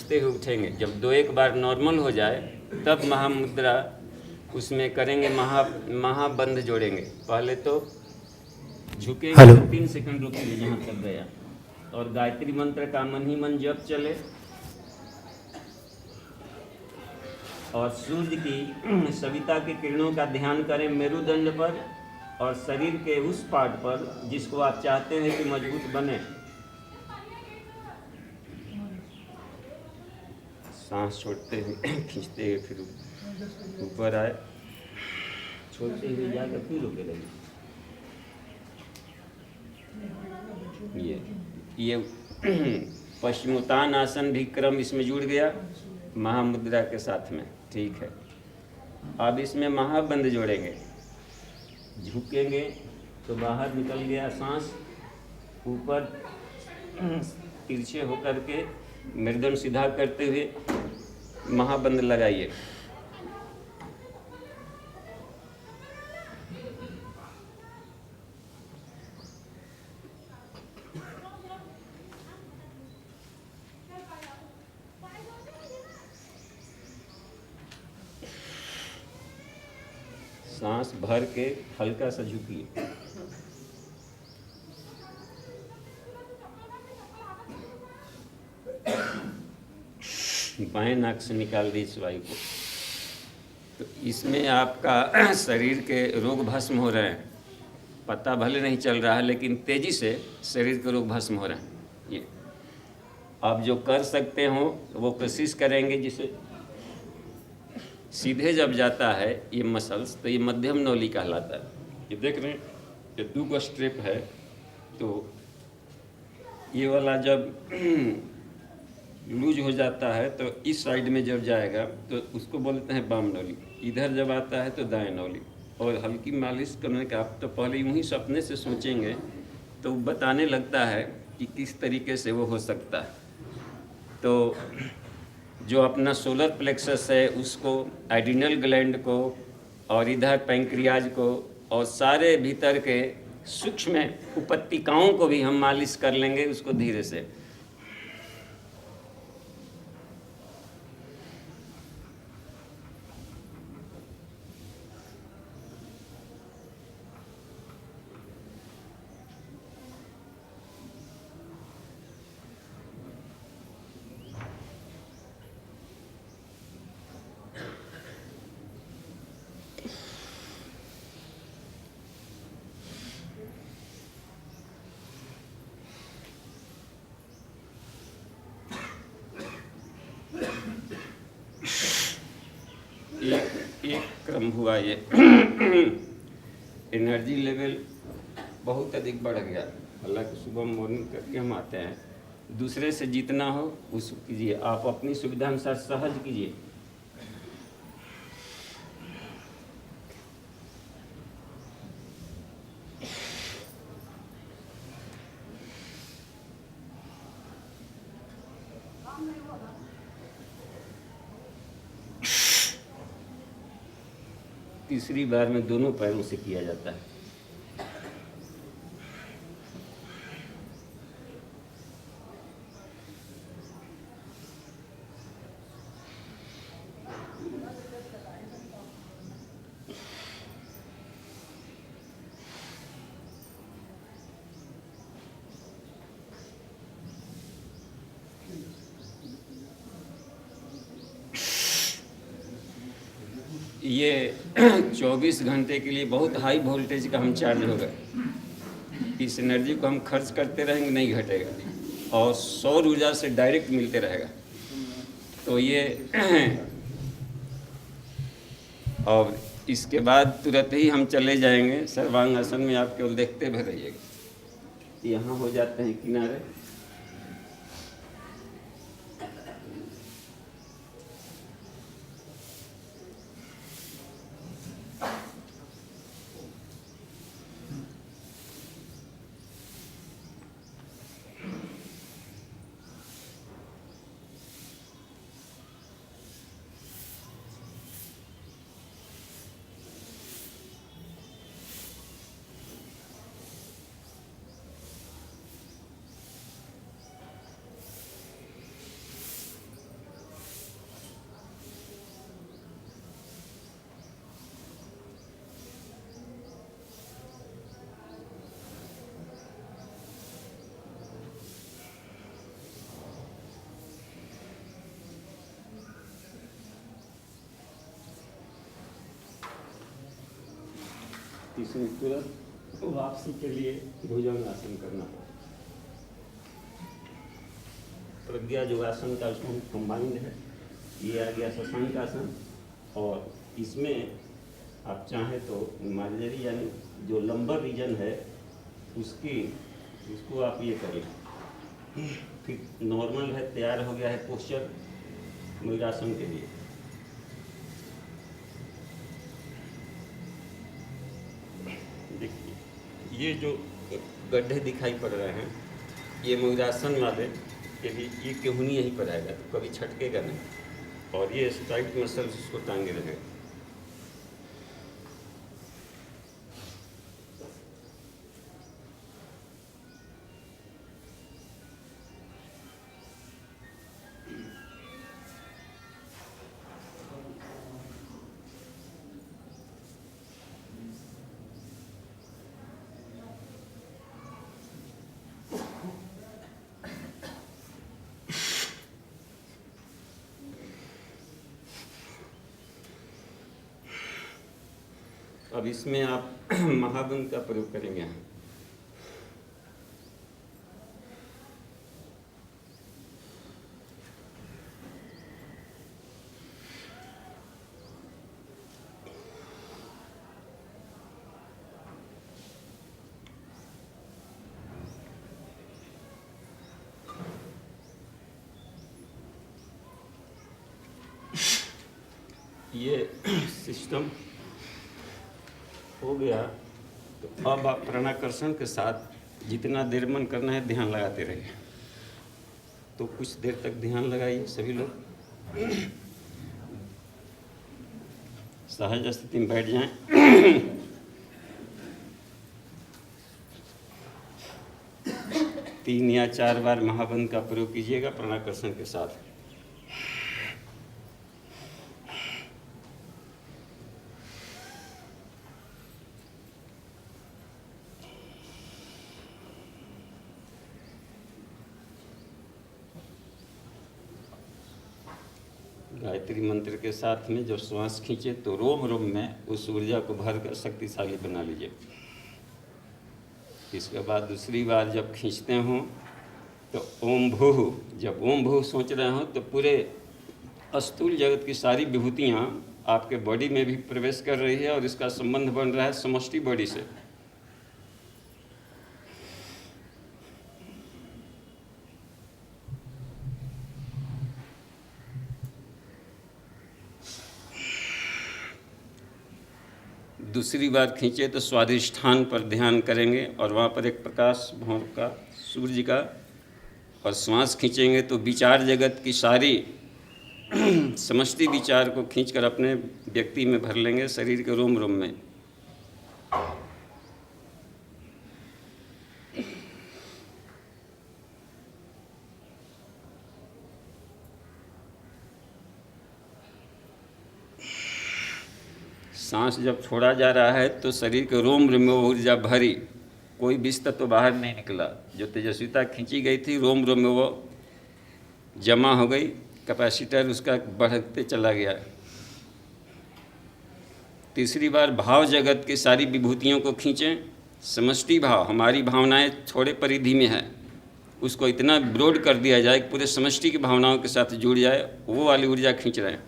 खींचते हुए उठेंगे। जब 2-1 बार नॉर्मल हो जाए तब महामुद्रा उसमें करेंगे, महाबंध जोड़ेंगे। पहले तो झुकेंगे हेलो। तो 3 सेकंड रुकेंगे जहाँ तक गया, और गायत्री मंत्र का मन ही मन जप चले, और सूर्य की सविता की किरणों का ध्यान करें मेरुदंड पर और शरीर के उस पार्ट पर जिसको आप चाहते हैं कि मजबूत बने। सांस छोड़ते हुए खींचते हुए फिर ऊपर आए, छोड़ते हुए जाकर फिर रुके रहिए। ये पश्चिमोत्तान आसन भी क्रम इसमें जुड़ गया महामुद्रा के साथ में। ठीक है, अब इसमें महाबंध जोड़ेंगे। झुकेंगे तो बाहर निकल गया सांस, ऊपर तिरछे होकर के मृदन सीधा करते हुए महाबंध लगाइए। सांस भर के हल्का सा झुकिए। बाएं नाक से निकाल दी इस वायु को। तो इसमें आपका शरीर के रोग भस्म हो रहे हैं। पता भले नहीं चल रहा है लेकिन तेजी से शरीर के रोग भस्म हो रहे हैं। ये आप जो कर सकते हो वो कोशिश करेंगे, जिसे सीधे जब जाता है ये मसल्स तो ये मध्यम नौली कहलाता है। ये देख रहे हैं, ये 2 का स्ट्रेप है, तो ये वाला जब लूज हो जाता है तो इस साइड में जब जाएगा तो उसको बोलते हैं बाम नौली। इधर जब आता है तो दाएं नौली। और हल्की मालिश करने का आप तो पहले यूं ही सपने से सोचेंगे तो बताने लगता है कि किस तरीके से वो हो सकता है। तो जो अपना सोलर प्लेक्सस है उसको, एड्रिनल ग्लैंड को, और इधर पैंक्रियाज को, और सारे भीतर के सूक्ष्म उपत्तिकाओं को भी हम मालिश कर लेंगे उसको धीरे से। एक क्रम हुआ ये। एनर्जी लेवल बहुत अधिक बढ़ गया। हालांकि सुबह मॉर्निंग करके हम आते हैं। दूसरे से जितना हो उसको कीजिए, आप अपनी सुविधा अनुसार सहज कीजिए। तीसरी बार में दोनों पैरों से किया जाता है। ये 24 घंटे के लिए बहुत हाई वोल्टेज का हम चार्ज होगा। इस एनर्जी को हम खर्च करते रहेंगे, नहीं घटेगा, और सौर ऊर्जा से डायरेक्ट मिलते रहेगा। तो ये और इसके बाद तुरंत ही हम चले जाएंगे सर्वांगासन में। आप केवल देखते भी रहिएगा। यहाँ हो जाते हैं किनारे। इसमें तुरंत वापसी के लिए भुजंगासन करना है। प्रज्ञा योगासन का उसमें कंबाइंड है। ये आ गया शशांक आसन, और इसमें आप चाहें तो मार्जरी यानी जो लंबर रीजन है उसको आप ये करें। फिर नॉर्मल है, तैयार हो गया है पोस्चर मयूरासन के लिए। देखिए ये जो गड्ढे दिखाई पड़ रहे हैं ये मयूरासन वाले के लिए, ये केहूनी यहीं पर आएगा तो कभी छटकेगा नहीं, और ये स्ट्राइट मसल्स उसको टांगे रहेंगे। अब इसमें आप महाबंध का प्रयोग करेंगे। ये सिस्टम हो गया, तो अब आप प्राणाकर्षण के साथ जितना देर मन करना है ध्यान लगाते रहिए। तो कुछ देर तक ध्यान लगाइए सभी लोग। सहज स्थिति में बैठ जाएं। 3 या 4 बार महाबंध का प्रयोग कीजिएगा प्राणाकर्षण के साथ। गायत्री मंत्र के साथ में जब श्वास खींचे तो रोम रोम में उस ऊर्जा को भरकर शक्तिशाली बना लीजिए। इसके बाद दूसरी बार जब खींचते हों तो ओम भूः, जब ओम भूः सोच रहे हो तो पूरे स्थूल जगत की सारी विभूतियाँ आपके बॉडी में भी प्रवेश कर रही है और इसका संबंध बन रहा है समष्टि बॉडी से। दूसरी बार खींचे तो स्वाधिष्ठान पर ध्यान करेंगे और वहाँ पर एक प्रकाश भवन का सूर्य का, और श्वास खींचेंगे तो विचार जगत की सारी समष्टि विचार को खींचकर अपने व्यक्ति में भर लेंगे, शरीर के रोम रोम में। सांस जब छोड़ा जा रहा है तो शरीर के रोम रोम में ऊर्जा भरी, कोई विष तत्व बाहर नहीं निकला। जो तेजस्विता खींची गई थी रोम रोम में वो जमा हो गई, कैपेसिटर उसका बढ़ते चला गया। तीसरी बार भाव जगत की सारी विभूतियों को खींचें। समष्टि भाव, हमारी भावनाएं थोड़े परिधि में है, उसको इतना ब्रॉड कर दिया जाए कि पूरे समष्टि की भावनाओं के साथ जुड़ जाए, वो वाली ऊर्जा खींच रहे हैं।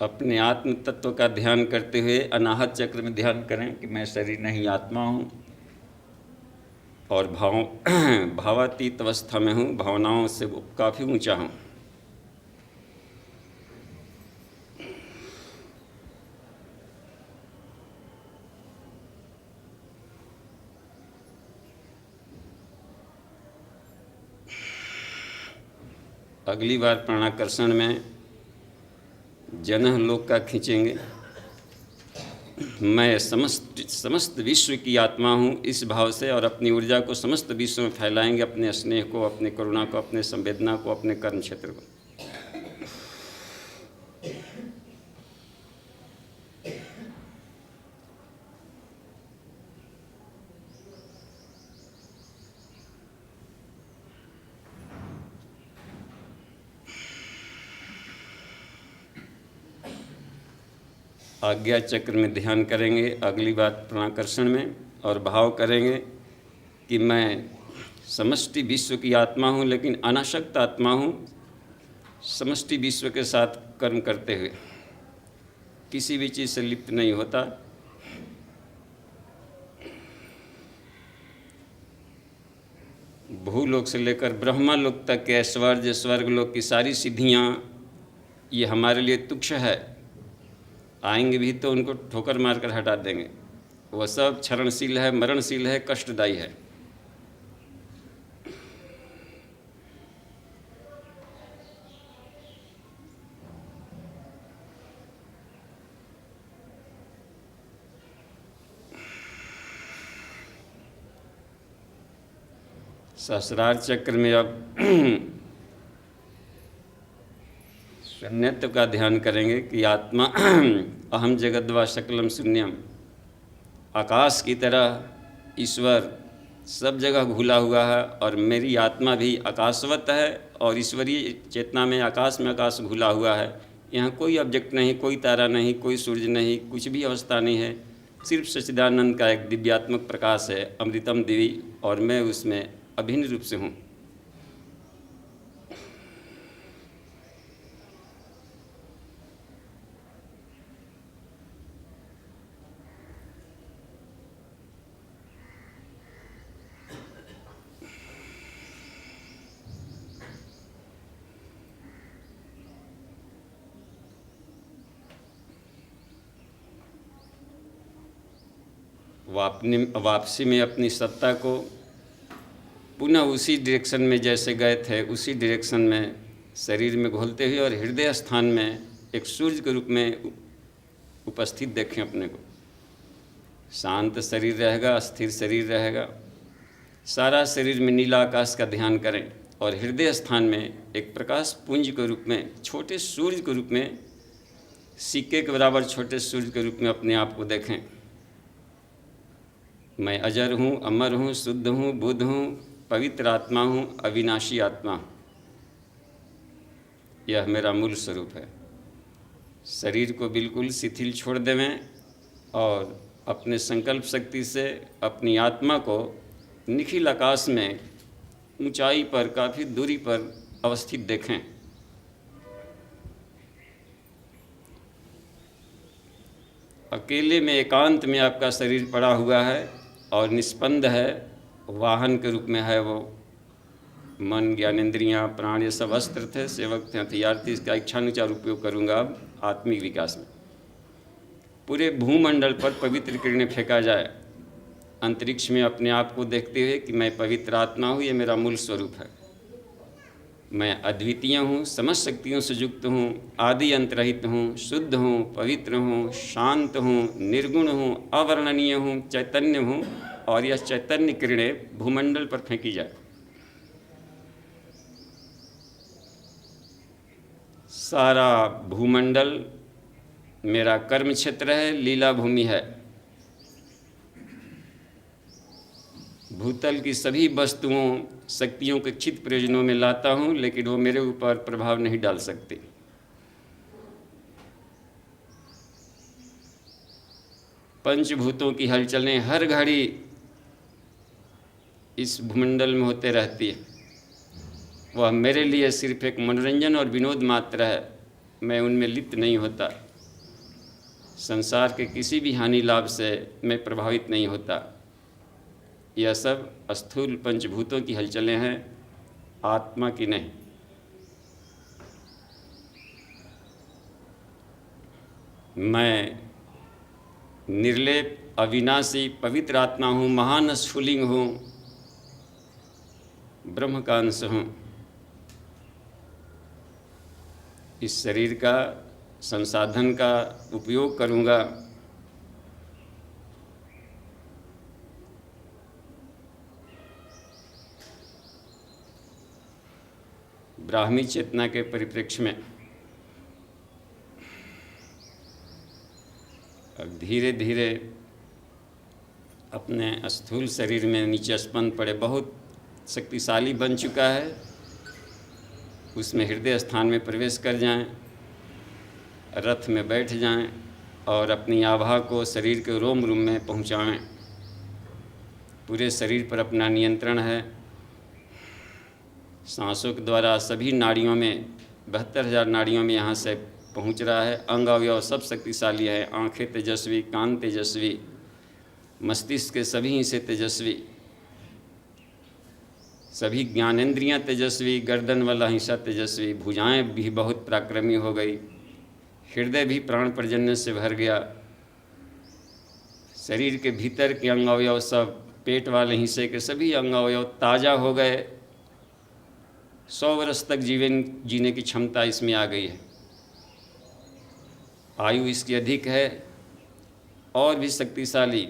अपने आत्म तत्व का ध्यान करते हुए अनाहत चक्र में ध्यान करें कि मैं शरीर नहीं आत्मा हूँ और भावातीत अवस्था में हूँ, भावनाओं से काफ़ी ऊंचा हूँ। अगली बार प्राणाकर्षण में जनह लोक का खींचेंगे। मैं समस्त विश्व की आत्मा हूँ इस भाव से, और अपनी ऊर्जा को समस्त विश्व में फैलाएंगे, अपने स्नेह को, अपने करुणा को, अपने संवेदना को, अपने कर्म क्षेत्र को। आज्ञा चक्र में ध्यान करेंगे। अगली बात प्राणाकर्षण में, और भाव करेंगे कि मैं समष्टि विश्व की आत्मा हूँ, लेकिन अनासक्त आत्मा हूँ, समष्टि विश्व के साथ कर्म करते हुए किसी भी चीज़ से लिप्त नहीं होता। भूलोक से लेकर ब्रह्मालोक तक के ऐश्वर्य, स्वर्गलोक की सारी सिद्धियाँ ये हमारे लिए तुच्छ है। आएंगे भी तो उनको ठोकर मारकर हटा देंगे। वह सब क्षरणशील है, मरणशील है, कष्टदायी है। सहस्रार चक्र में अब शून्यत्व का ध्यान करेंगे कि आत्मा अहम जगद्वा सकलम शून्यम, आकाश की तरह ईश्वर सब जगह घुला हुआ है, और मेरी आत्मा भी आकाशवत है, और ईश्वरीय चेतना में आकाश घुला हुआ है। यहाँ कोई ऑब्जेक्ट नहीं, कोई तारा नहीं, कोई सूर्य नहीं, कुछ भी अवस्था नहीं है, सिर्फ सच्चिदानंद का एक दिव्यात्मक प्रकाश है, अमृतम दिवी, और मैं उसमें अभिन्न रूप से हूँ। वापसी में अपनी सत्ता को पुनः उसी डायरेक्शन में जैसे गए थे, उसी डायरेक्शन में शरीर में घोलते हुए और हृदय स्थान में एक सूर्य के रूप में उपस्थित देखें अपने को। शांत शरीर रहेगा, स्थिर शरीर रहेगा, सारा शरीर में नीला आकाश का ध्यान करें, और हृदय स्थान में एक प्रकाश पुंज के रूप में, छोटे सूर्य के रूप में, सिक्के के बराबर छोटे सूर्य के रूप में अपने आप को देखें। मैं अजर हूँ, अमर हूँ, शुद्ध हूँ, बुद्ध हूँ, पवित्र आत्मा हूँ, अविनाशी आत्मा। यह मेरा मूल स्वरूप है। शरीर को बिल्कुल शिथिल छोड़ देवें और अपने संकल्प शक्ति से अपनी आत्मा को निखिल आकाश में ऊंचाई पर, काफ़ी दूरी पर अवस्थित देखें। अकेले में, एकांत में आपका शरीर पड़ा हुआ है और निस्पंद है, वाहन के रूप में है वो। मन, ज्ञानेंद्रियाँ, प्राण, ये सब अस्त्र थे, सेवक थे, हथियार थे। इसका इच्छानुसार उपयोग करूँगा अब आत्मिक विकास में। पूरे भूमंडल पर पवित्र किरणें फेंका जाए, अंतरिक्ष में अपने आप को देखते हुए कि मैं पवित्र आत्मा हूँ, ये मेरा मूल स्वरूप है। मैं अद्वितीय हूँ, समस्त शक्तियों से युक्त हूँ, आदि अंत रहित हूँ, शुद्ध हूँ, पवित्र हूँ, शांत हूँ, निर्गुण हूँ, अवर्णनीय हूँ, चैतन्य हूँ। और यह चैतन्य किरणें भूमंडल पर फेंकी जाए। सारा भूमंडल मेरा कर्म क्षेत्र है, लीला भूमि है। भूतल की सभी वस्तुओं, शक्तियों के चित्त प्रयोजनों में लाता हूँ, लेकिन वो मेरे ऊपर प्रभाव नहीं डाल सकती। पंचभूतों की हलचलें हर घड़ी इस भूमंडल में होते रहती है। वह मेरे लिए सिर्फ एक मनोरंजन और विनोद मात्र है। मैं उनमें लिप्त नहीं होता। संसार के किसी भी हानि लाभ से मैं प्रभावित नहीं होता। यह सब स्थूल पंचभूतों की हलचलें हैं, आत्मा की नहीं। मैं निर्लेप, अविनाशी, पवित्र आत्मा हूँ, महान स्फुलिंग हूँ, ब्रह्म का अंश हूँ। इस शरीर का, संसाधन का उपयोग करूँगा। ब्राह्मी चेतना के परिप्रेक्ष्य में अब धीरे धीरे अपने स्थूल शरीर में नीचे स्पंद पड़े, बहुत शक्तिशाली बन चुका है, उसमें हृदय स्थान में प्रवेश कर जाएं, रथ में बैठ जाएं, और अपनी आभा को शरीर के रोम रोम में पहुँचाएँ। पूरे शरीर पर अपना नियंत्रण है। सांसों के द्वारा सभी नाड़ियों में 72,000 नाड़ियों में यहाँ से पहुँच रहा है। अंग अवयव सब शक्तिशाली है। आँखें तेजस्वी, कान तेजस्वी, मस्तिष्क के सभी हिस्से तेजस्वी, सभी ज्ञानेंद्रियाँ तेजस्वी, गर्दन वाला हिस्सा तेजस्वी, भुजाएं भी बहुत पराक्रमी हो गई, हृदय भी प्राण पर्जन्य से भर गया, शरीर के भीतर के अंग अवयव सब, पेट वाले हिस्से के सभी अंग अवयव ताज़ा हो गए। 100 वर्ष तक जीवन जीने की क्षमता इसमें आ गई है। आयु इसकी अधिक है और भी शक्तिशाली,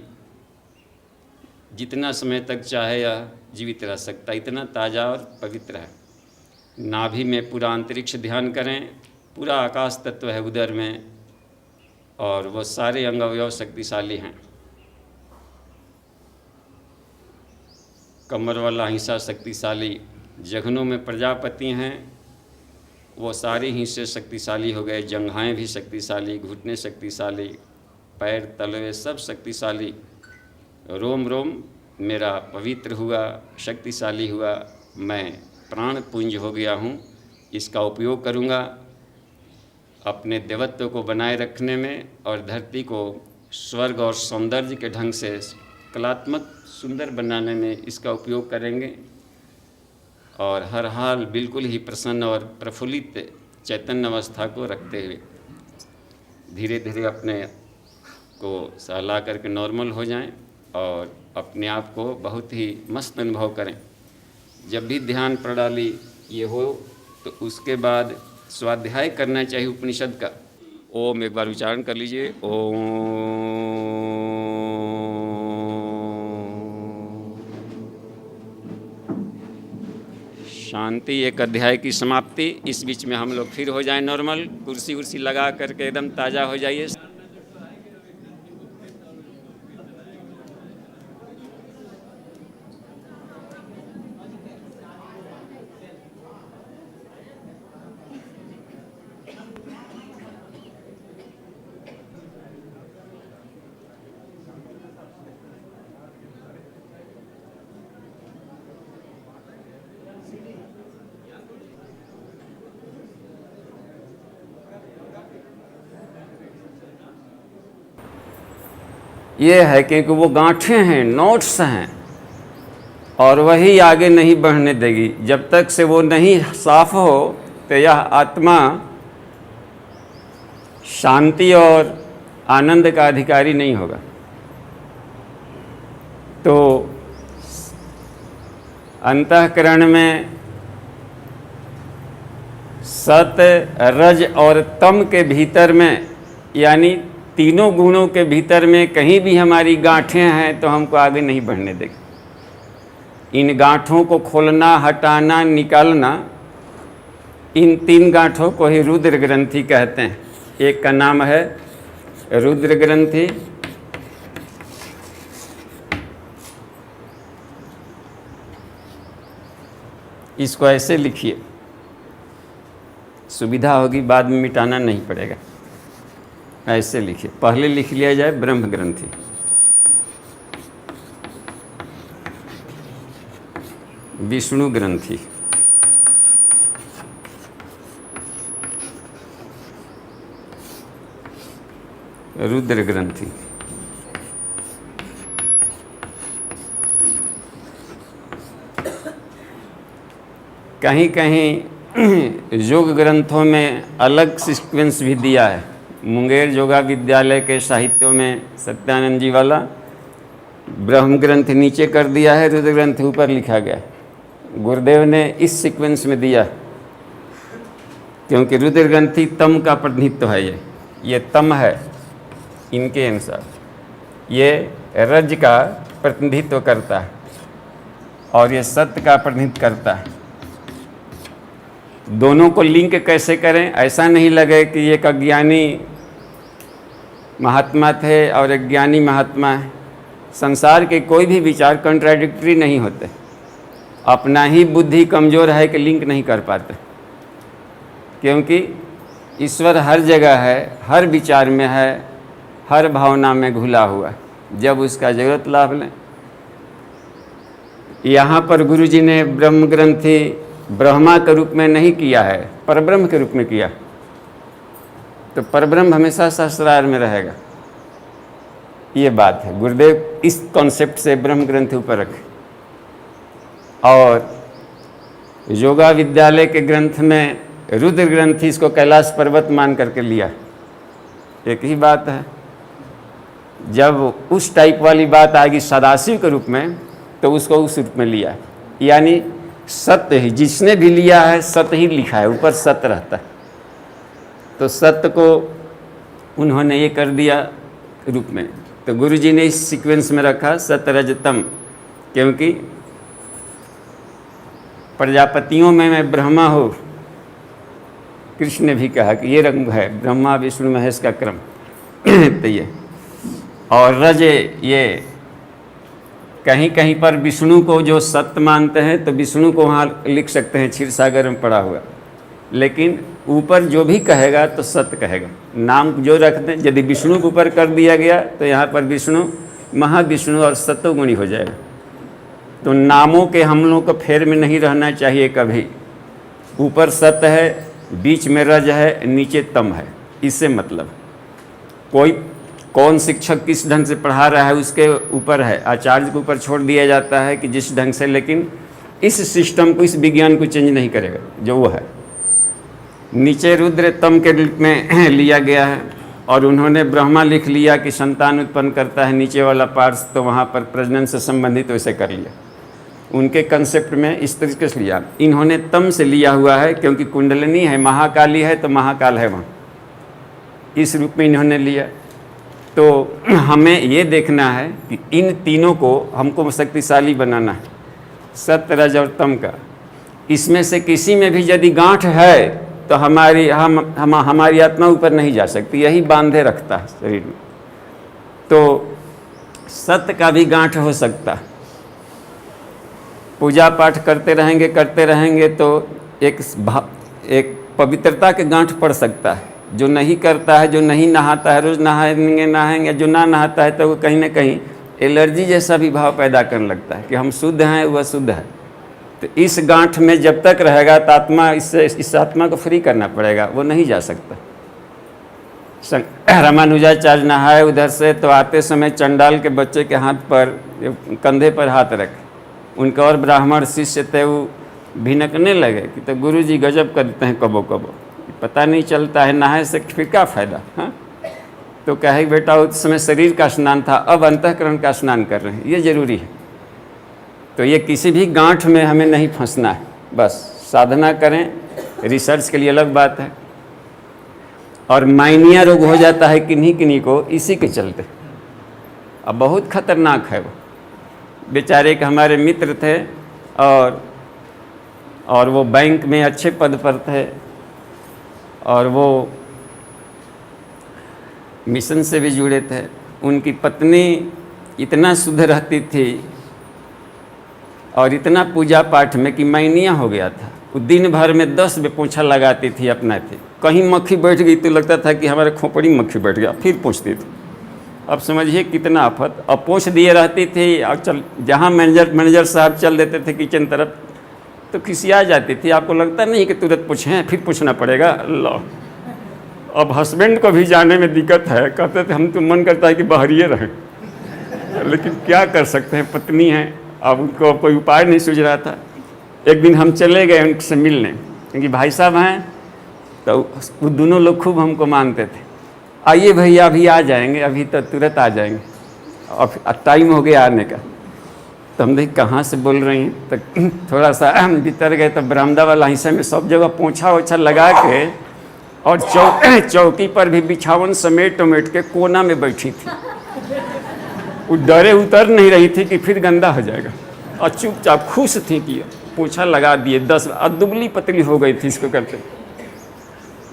जितना समय तक चाहे यह जीवित रह सकता, इतना ताज़ा और पवित्र है। नाभि में पूरा अंतरिक्ष ध्यान करें, पूरा आकाश तत्व है उदर में, और वो सारे अंग अवयव शक्तिशाली हैं। कमर वाला हिस्सा शक्तिशाली, जघनों में प्रजापति हैं, वो सारे हिस्से शक्तिशाली हो गए। जंघाएं भी शक्तिशाली, घुटने शक्तिशाली, पैर तलवे सब शक्तिशाली। रोम रोम मेरा पवित्र हुआ, शक्तिशाली हुआ। मैं प्राण पुंज हो गया हूँ। इसका उपयोग करूँगा अपने देवत्व को बनाए रखने में, और धरती को स्वर्ग और सौंदर्य के ढंग से कलात्मक सुंदर बनाने में इसका उपयोग करेंगे। और हर हाल बिल्कुल ही प्रसन्न और प्रफुल्लित चैतन्य अवस्था को रखते हुए धीरे धीरे अपने को सहला करके नॉर्मल हो जाएं, और अपने आप को बहुत ही मस्त अनुभव करें। जब भी ध्यान प्रणाली ये हो तो उसके बाद स्वाध्याय करना चाहिए उपनिषद का। ओम एक बार उच्चारण कर लीजिए। ओम। शांति। एक अध्याय की समाप्ति। इस बीच में हम लोग फिर हो जाएं नॉर्मल, कुर्सी उर्सी लगा करके एकदम ताज़ा हो जाइए। ये है क्योंकि वो गांठें हैं, नोट्स हैं, और वही आगे नहीं बढ़ने देगी। जब तक से वो नहीं साफ हो तो यह आत्मा शांति और आनंद का अधिकारी नहीं होगा। तो अंतःकरण में सत, रज और तम के भीतर में, यानी तीनों गुणों के भीतर में कहीं भी हमारी गांठें हैं तो हमको आगे नहीं बढ़ने देगी। इन गांठों को खोलना, हटाना, निकालना, इन 3 गांठों को ही रुद्र ग्रंथि कहते हैं। एक का नाम है रुद्र ग्रंथि, इसको ऐसे लिखिए, सुविधा होगी, बाद में मिटाना नहीं पड़ेगा। ऐसे लिखिए, पहले लिख लिया जाए ब्रह्म ग्रंथि, विष्णु ग्रंथि, रुद्र ग्रंथि, कहीं कहीं योग ग्रंथों में अलग सीक्वेंस भी दिया है। मुंगेर योगा विद्यालय के साहित्यों में सत्यानंद जी वाला ब्रह्म ग्रंथ नीचे कर दिया है, रुद्र ग्रंथ ऊपर लिखा गया है। गुरुदेव ने इस सीक्वेंस में दिया, क्योंकि रुद्र ग्रंथि तम का प्रतिनिधित्व है। ये तम है इनके अनुसार, ये रज का प्रतिनिधित्व करता है और ये सत्य का प्रतिनिधित्व करता है। दोनों को लिंक कैसे करें, ऐसा नहीं लगे कि एक अज्ञानी महात्मा थे और एक ज्ञानी महात्मा है। संसार के कोई भी विचार कंट्राडिक्टरी नहीं होते। अपना ही बुद्धि कमज़ोर है कि लिंक नहीं कर पाते, क्योंकि ईश्वर हर जगह है, हर विचार में है, हर भावना में घुला हुआ, जब उसका जरूरत लाभ लें। यहाँ पर गुरु जी ने ब्रह्म ग्रंथि ब्रह्मा के रूप में नहीं किया है, परब्रह्म के रूप में किया। तो परब्रह्म हमेशा सहस्रार में रहेगा, ये बात है। गुरुदेव इस कॉन्सेप्ट से ब्रह्म ग्रंथि ऊपर रखे। और योगा विद्यालय के ग्रंथ में रुद्र ग्रंथि इसको कैलाश पर्वत मान करके लिया, एक ही बात है। जब उस टाइप वाली बात आएगी सदाशिव के रूप में, तो उसको उस रूप में लिया, यानी सत्य ही, जिसने भी लिया है सत्य ही लिखा है, ऊपर सत्य रहता है। तो सत्य को उन्होंने ये कर दिया रूप में। तो गुरु जी ने इस सीक्वेंस में रखा सत्य रजतम, क्योंकि प्रजापतियों में मैं ब्रह्मा हूँ। कृष्ण ने भी कहा कि ये रंग है ब्रह्मा विष्णु महेश का क्रम। तो ये और रज, ये कहीं कहीं पर विष्णु को जो सत्य मानते हैं तो विष्णु को वहाँ लिख सकते हैं क्षीर सागर में पड़ा हुआ, लेकिन ऊपर जो भी कहेगा तो सत्य कहेगा। नाम जो रख दें, यदि विष्णु के ऊपर कर दिया गया तो यहाँ पर विष्णु महाविष्णु और सत्वगुणी हो जाएगा। तो नामों के हम लोग को फेर में नहीं रहना चाहिए कभी। ऊपर सत्य है, बीच में रज है, नीचे तम है। इससे मतलब कोई कौन शिक्षक किस ढंग से पढ़ा रहा है उसके ऊपर है, आचार्य के ऊपर छोड़ दिया जाता है कि जिस ढंग से, लेकिन इस सिस्टम को, इस विज्ञान को चेंज नहीं करेगा जो वो है। नीचे रुद्र तम के रूप में लिया गया है, और उन्होंने ब्रह्मा लिख लिया कि संतान उत्पन्न करता है, नीचे वाला पार्ट्स तो वहाँ पर प्रजनन से संबंधित वैसे कर लिया। उनके कंसेप्ट में इस तरीके से लिया। इन्होंने तम से लिया हुआ है, क्योंकि कुंडलिनी है, महाकाली है, तो महाकाल है वहाँ, इस रूप में इन्होंने लिया। तो हमें ये देखना है कि इन तीनों को हमको शक्तिशाली बनाना है, सत्य रज और तम का। इसमें से किसी में भी यदि गांठ है तो हमारी आत्मा ऊपर नहीं जा सकती, यही बांधे रखता है शरीर में। तो सत्य का भी गांठ हो सकता है। पूजा पाठ करते रहेंगे तो एक पवित्रता के गांठ पड़ सकता है। जो नहीं करता है, जो नहीं नहाता है, रोज़ नहाएंगे, जो ना नहाता है, तो वो कहीं ना कहीं एलर्जी जैसा भी भाव पैदा करने लगता है कि हम शुद्ध हैं, वह शुद्ध है। तो इस गांठ में जब तक रहेगा तो आत्मा, इस आत्मा को फ्री करना पड़ेगा, वो नहीं जा सकता। रामानुजाचार्य नहाए उधर से, तो आते समय चंडाल के बच्चे के हाथ पर, कंधे पर हाथ रखे। उनका और ब्राह्मण शिष्य थे, वो भिनकने लगे कि तो गुरु जी गजब करते हैं, कबो कबो पता नहीं चलता है, नहाए से फिर क्या फ़ायदा। हाँ, तो कहे बेटा उस समय शरीर का स्नान था, अब अंतःकरण का स्नान कर रहे हैं, ये ज़रूरी है। तो ये किसी भी गांठ में हमें नहीं फंसना है, बस साधना करें। रिसर्च के लिए अलग बात है। और माइनिया रोग हो जाता है किन्हीं किन्हीं को, इसी के चलते। अब बहुत खतरनाक है वो। बेचारे के हमारे मित्र थे, और वो बैंक में अच्छे पद पर थे, और वो मिशन से भी जुड़े थे। उनकी पत्नी इतना शुद्ध रहती थी और इतना पूजा पाठ में कि माइनिया हो गया था। वो दिन भर में 10 पोंछा लगाती थी अपना थी। कहीं मक्खी बैठ गई तो लगता था कि हमारे खोपड़ी मक्खी बैठ गया, फिर पूछती थी। अब समझिए कितना आफत। अब पूछ दिए रहती थी, और चल जहाँ मैनेजर साहब चल देते थे किचन तरफ तो खिसिया जाती थी। आपको लगता नहीं कि तुरंत पूछें, फिर पूछना पड़ेगा। अल्लाह, अब हस्बैंड को भी जाने में दिक्कत है। कहते थे हम तो मन करता है कि बाहरिए रहें, लेकिन क्या कर सकते हैं, पत्नी हैं। अब उनको कोई उपाय नहीं सूझ रहा था। एक दिन हम चले गए उनसे मिलने, क्योंकि भाई साहब हैं, तो वो दोनों लोग खूब हमको मानते थे। आइए भैया अभी आ जाएंगे, अभी तो तुरंत आ जाएंगे, अब टाइम हो गया आने का। तो हम देख कहाँ से बोल रही हैं, तो थोड़ा सा हम भीतर गए तो बरामदा वाला हिस्से में सब जगह पोंछा ओछा लगा के, और चौकी पर भी बिछावन समेट के कोना में बैठी थी। वो डरे उतर नहीं रही थी कि फिर गंदा हो जाएगा, और चुपचाप खुश थी कि पोछा लगा दिए। 10 दुबली पतली हो गई थी इसको करते।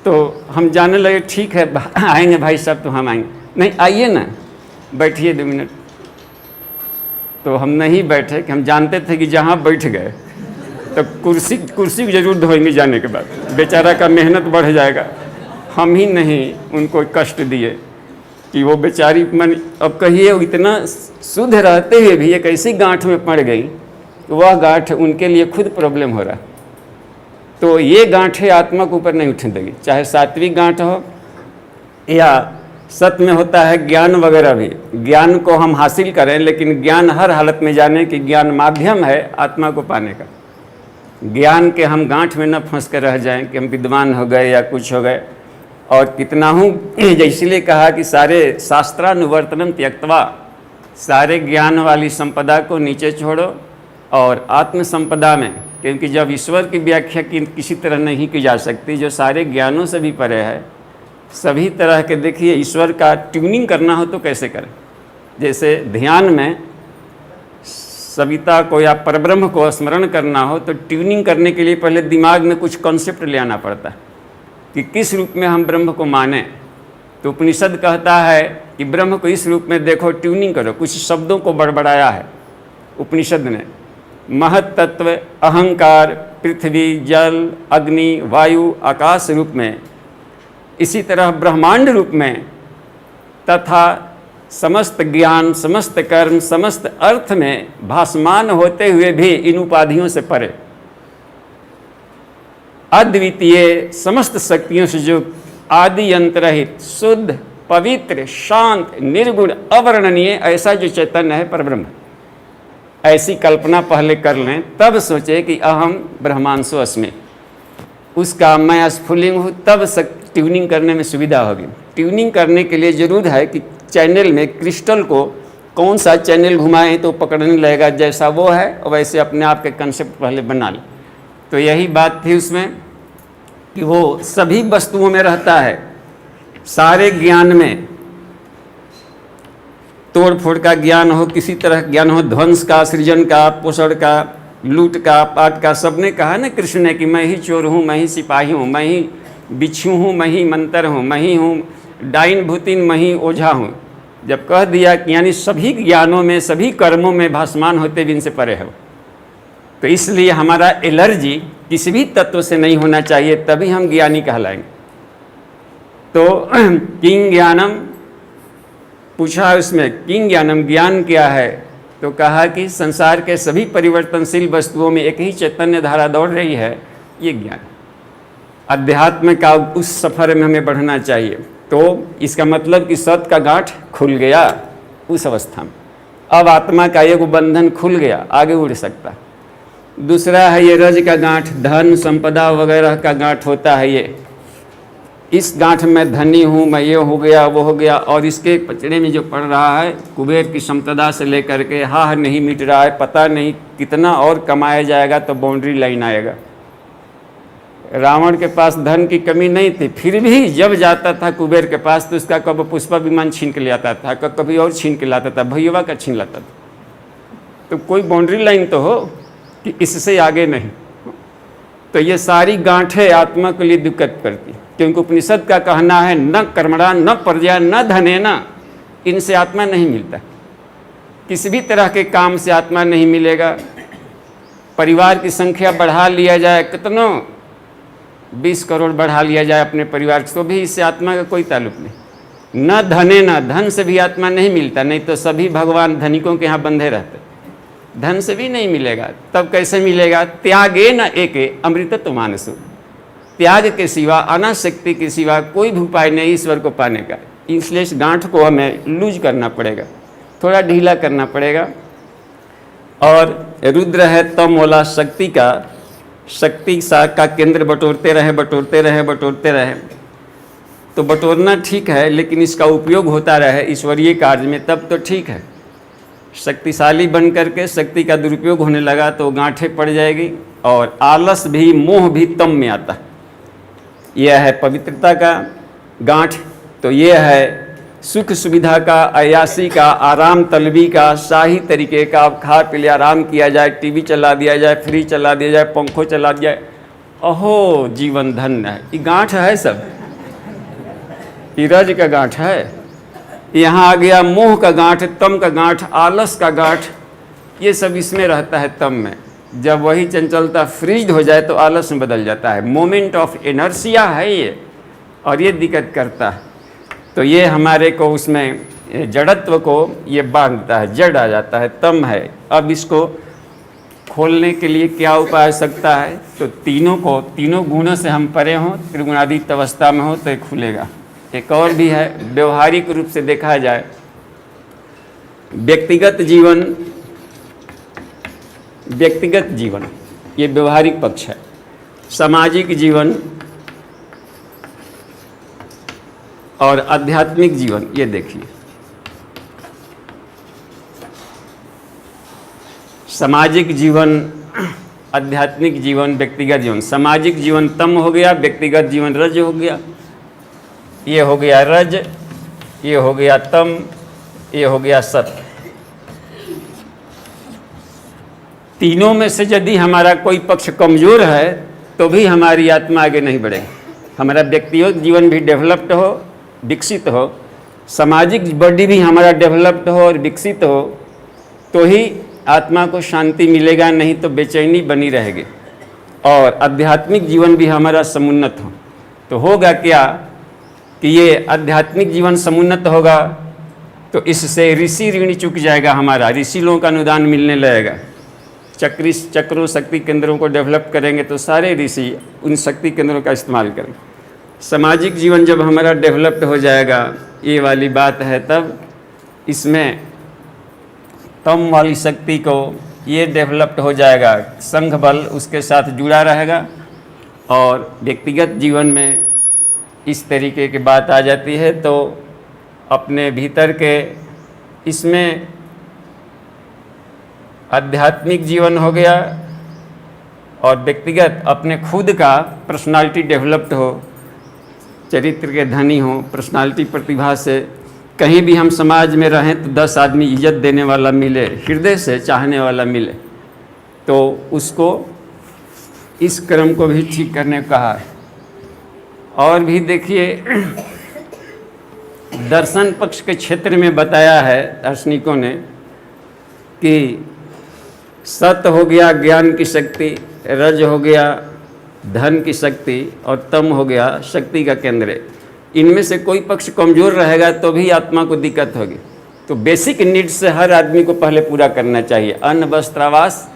तो हम जाने लगे, ठीक है आएंगे भाई साहब, तो हम आएंगे। नहीं आइए ना, बैठिए 2 मिनट। तो हम नहीं बैठे, कि हम जानते थे कि जहाँ बैठ गए तो कुर्सी जरूर धोएंगे जाने के बाद, बेचारा का मेहनत बढ़ जाएगा। हम ही नहीं उनको कष्ट दिए कि वो बेचारी मन, अब कहिए इतना शुद्ध रहते हुए भी एक ऐसी गांठ में पड़ गई, वह गांठ उनके लिए खुद प्रॉब्लम हो रहा। तो ये गांठें आत्मा के ऊपर नहीं उठने देगी, चाहे सात्विक गांठ हो या सत में होता है ज्ञान वगैरह भी। ज्ञान को हम हासिल करें, लेकिन ज्ञान हर हालत में जाने कि ज्ञान माध्यम है आत्मा को पाने का। ज्ञान के हम गांठ में न फंस कर रह जाएं कि हम विद्वान हो गए या कुछ हो गए। और कितना हूँ, इसलिए कहा कि सारे शास्त्रानुवर्तनम त्यक्त्वा, सारे ज्ञान वाली संपदा को नीचे छोड़ो और आत्म संपदा में, क्योंकि जब ईश्वर की व्याख्या किसी तरह नहीं की जा सकती, जो सारे ज्ञानों से भी परे है, सभी तरह के, देखिए ईश्वर का ट्यूनिंग करना हो तो कैसे करें। जैसे ध्यान में सविता को या परब्रह्म को स्मरण करना हो तो ट्यूनिंग करने के लिए पहले दिमाग में कुछ कॉन्सेप्ट ले आना पड़ता है कि किस रूप में हम ब्रह्म को माने। तो उपनिषद कहता है कि ब्रह्म को इस रूप में देखो, ट्यूनिंग करो। कुछ शब्दों को बड़बड़ाया है उपनिषद ने, महत तत्व, अहंकार, पृथ्वी, जल, अग्नि, वायु, आकाश रूप में, इसी तरह ब्रह्मांड रूप में, तथा समस्त ज्ञान, समस्त कर्म, समस्त अर्थ में भासमान होते हुए भी इन उपाधियों से परे, अद्वितीय समस्त शक्तियों से जो आदि अंतरहित, शुद्ध, पवित्र, शांत, निर्गुण, अवर्णनीय, ऐसा जो चैतन्य है परब्रह्म, ऐसी कल्पना पहले कर लें, तब सोचे कि अहम ब्रह्मांशो अस्मि, उसका मैं स्फुलिंग हूँ, तब ट्यूनिंग करने में सुविधा होगी। ट्यूनिंग करने के लिए जरूर है कि चैनल में क्रिस्टल को कौन सा चैनल घुमाएं तो पकड़ने लगेगा, जैसा वो है वैसे अपने आप के कंसेप्ट पहले बना ले। तो यही बात थी उसमें कि वो सभी वस्तुओं में रहता है, सारे ज्ञान में, तोड़ फोड़ का ज्ञान हो, किसी तरह ज्ञान हो, ध्वंस का, सृजन का, पोषण का, लूट का, पाट का। सबने कहा ना कृष्ण ने कि मैं ही चोर हूँ, मैं ही सिपाही हूँ, मैं ही बिच्छू हूँ, मैं ही मंतर हूँ, मैं ही हूँ डाइन भूतिन, मैं ही ओझा हूँ। जब कह दिया कि यानी सभी ज्ञानों में, सभी कर्मों में भासमान होते भी इनसे परे है। तो इसलिए हमारा एलर्जी किसी भी तत्व से नहीं होना चाहिए, तभी हम ज्ञानी कहलाएंगे। तो किंग ज्ञानम पूछा उसमें, किंग ज्ञानम, ज्ञान क्या है? तो कहा कि संसार के सभी परिवर्तनशील वस्तुओं में एक ही चैतन्य धारा दौड़ रही है, ये ज्ञान। अध्यात्म का उस सफर में हमें बढ़ना चाहिए। तो इसका मतलब कि सत का गांठ खुल गया उस अवस्था में, अब आत्मा का एक बंधन खुल गया, आगे उड़ सकता। दूसरा है ये रज का गांठ, धन संपदा वगैरह का गांठ होता है ये। इस गांठ में धनी हूँ, मैं ये हो गया वो हो गया, और इसके पचड़े में जो पड़ रहा है कुबेर की संपदा से लेकर के हाह नहीं मिट रहा है, पता नहीं कितना और कमाया जाएगा तो बाउंड्री लाइन आएगा। रावण के पास धन की कमी नहीं थी, फिर भी जब जाता था कुबेर के पास तो उसका कब पुष्पा विमान छीन के ले आता था, कभी और छीन के लाता था, भैया का छीन लाता था। तो कोई बाउंड्री लाइन तो हो कि इससे आगे नहीं। तो ये सारी गांठें आत्मा के लिए दिक्कत करती, क्योंकि उपनिषद का कहना है न कर्मणा न प्रजा न धनेना, इनसे आत्मा नहीं मिलता। किसी भी तरह के काम से आत्मा नहीं मिलेगा। परिवार की संख्या बढ़ा लिया जाए, कितनों 20 करोड़ बढ़ा लिया जाए अपने परिवार को, तो भी इससे आत्मा का कोई ताल्लुक नहीं। न धने न, धन से भी आत्मा नहीं मिलता, नहीं तो सभी भगवान धनिकों के यहाँ बंधे रहते। धन से भी नहीं मिलेगा, तब कैसे मिलेगा? त्यागे न एके अमृतत्व मानसु, त्याग के सिवा, अनाशक्ति के सिवा कोई भी उपाय नहीं ईश्वर को पाने का। इसलिए इस गांठ को हमें लूज करना पड़ेगा, थोड़ा ढीला करना पड़ेगा। और रुद्र है तम वाला शक्ति का, शक्ति का केंद्र बटोरते रहे बटोरते रहे बटोरते रहे, तो बटोरना ठीक है, लेकिन इसका उपयोग होता रहे ईश्वरीय कार्य में, तब तो ठीक है। शक्तिशाली बन करके शक्ति का दुरुपयोग होने लगा तो गांठें पड़ जाएगी, और आलस भी, मोह भी तम में आता। यह है पवित्रता का गांठ, तो यह है सुख सुविधा का, अयासी का, आराम तलबी का, शाही तरीके का। खा पी लिया, आराम किया जाए, टीवी चला दिया जाए, फ्रिज चला दिया जाए, पंखों चला दिया जाए, अहो जीवन धन्य है। ये गांठ है सब, ये रज का गांठ है। यहाँ आ गया मोह का गांठ, तम का गांठ, आलस का गांठ, ये सब इसमें रहता है तम में। जब वही चंचलता फ्रीज हो जाए तो आलस में बदल जाता है। मोमेंट ऑफ इनर्शिया है ये, और ये दिक्कत करता है। तो ये हमारे को उसमें जड़त्व को ये बांधता है, जड़ आ जाता है, तम है। अब इसको खोलने के लिए क्या उपाय हो सकता है? तो तीनों गुणों से हम परे हों, त्रिगुणातीत अवस्था में हो तो ये खुलेगा। एक और भी है, व्यवहारिक रूप से देखा जाए, व्यक्तिगत जीवन ये व्यवहारिक पक्ष है, सामाजिक जीवन और आध्यात्मिक जीवन। ये देखिए, सामाजिक जीवन, आध्यात्मिक जीवन, व्यक्तिगत जीवन। सामाजिक जीवन तम हो गया, व्यक्तिगत जीवन रज हो गया। ये हो गया रज, ये हो गया तम, ये हो गया सत। तीनों में से यदि हमारा कोई पक्ष कमजोर है तो भी हमारी आत्मा आगे नहीं बढ़ेगी। हमारा व्यक्तिगत जीवन भी डेवलप्ड हो, विकसित हो, सामाजिक बॉडी भी हमारा डेवलप्ड हो और विकसित हो, तो ही आत्मा को शांति मिलेगा, नहीं तो बेचैनी बनी रहेगी। और आध्यात्मिक जीवन भी हमारा समुन्नत हो तो होगा क्या कि ये आध्यात्मिक जीवन समुन्नत होगा तो इससे ऋषि ऋण चुक जाएगा हमारा, ऋषि लोगों का अनुदान मिलने लगेगा। चक्रों शक्ति केंद्रों को डेवलप करेंगे तो सारे ऋषि उन शक्ति केंद्रों का इस्तेमाल करेंगे। सामाजिक जीवन जब हमारा डेवलप्ड हो जाएगा, ये वाली बात है, तब इसमें तम वाली शक्ति को ये डेवलप्ड हो जाएगा, संघ बल उसके साथ जुड़ा रहेगा। और व्यक्तिगत जीवन में इस तरीके की बात आ जाती है तो अपने भीतर के इसमें आध्यात्मिक जीवन हो गया और व्यक्तिगत अपने खुद का पर्सनालिटी डेवलप्ड हो, चरित्र के धनी हो, पर्सनालिटी प्रतिभा से कहीं भी हम समाज में रहें तो 10 आदमी इज्जत देने वाला मिले, हृदय से चाहने वाला मिले, तो उसको इस क्रम को भी ठीक करने को कहा है। और भी देखिए, दर्शन पक्ष के क्षेत्र में बताया है दार्शनिकों ने कि सत हो गया ज्ञान की शक्ति, रज हो गया धन की शक्ति और तम हो गया शक्ति का केंद्र। इनमें से कोई पक्ष कमज़ोर रहेगा तो भी आत्मा को दिक्कत होगी। तो बेसिक नीड्स से हर आदमी को पहले पूरा करना चाहिए, अन्न वस्त्र आवास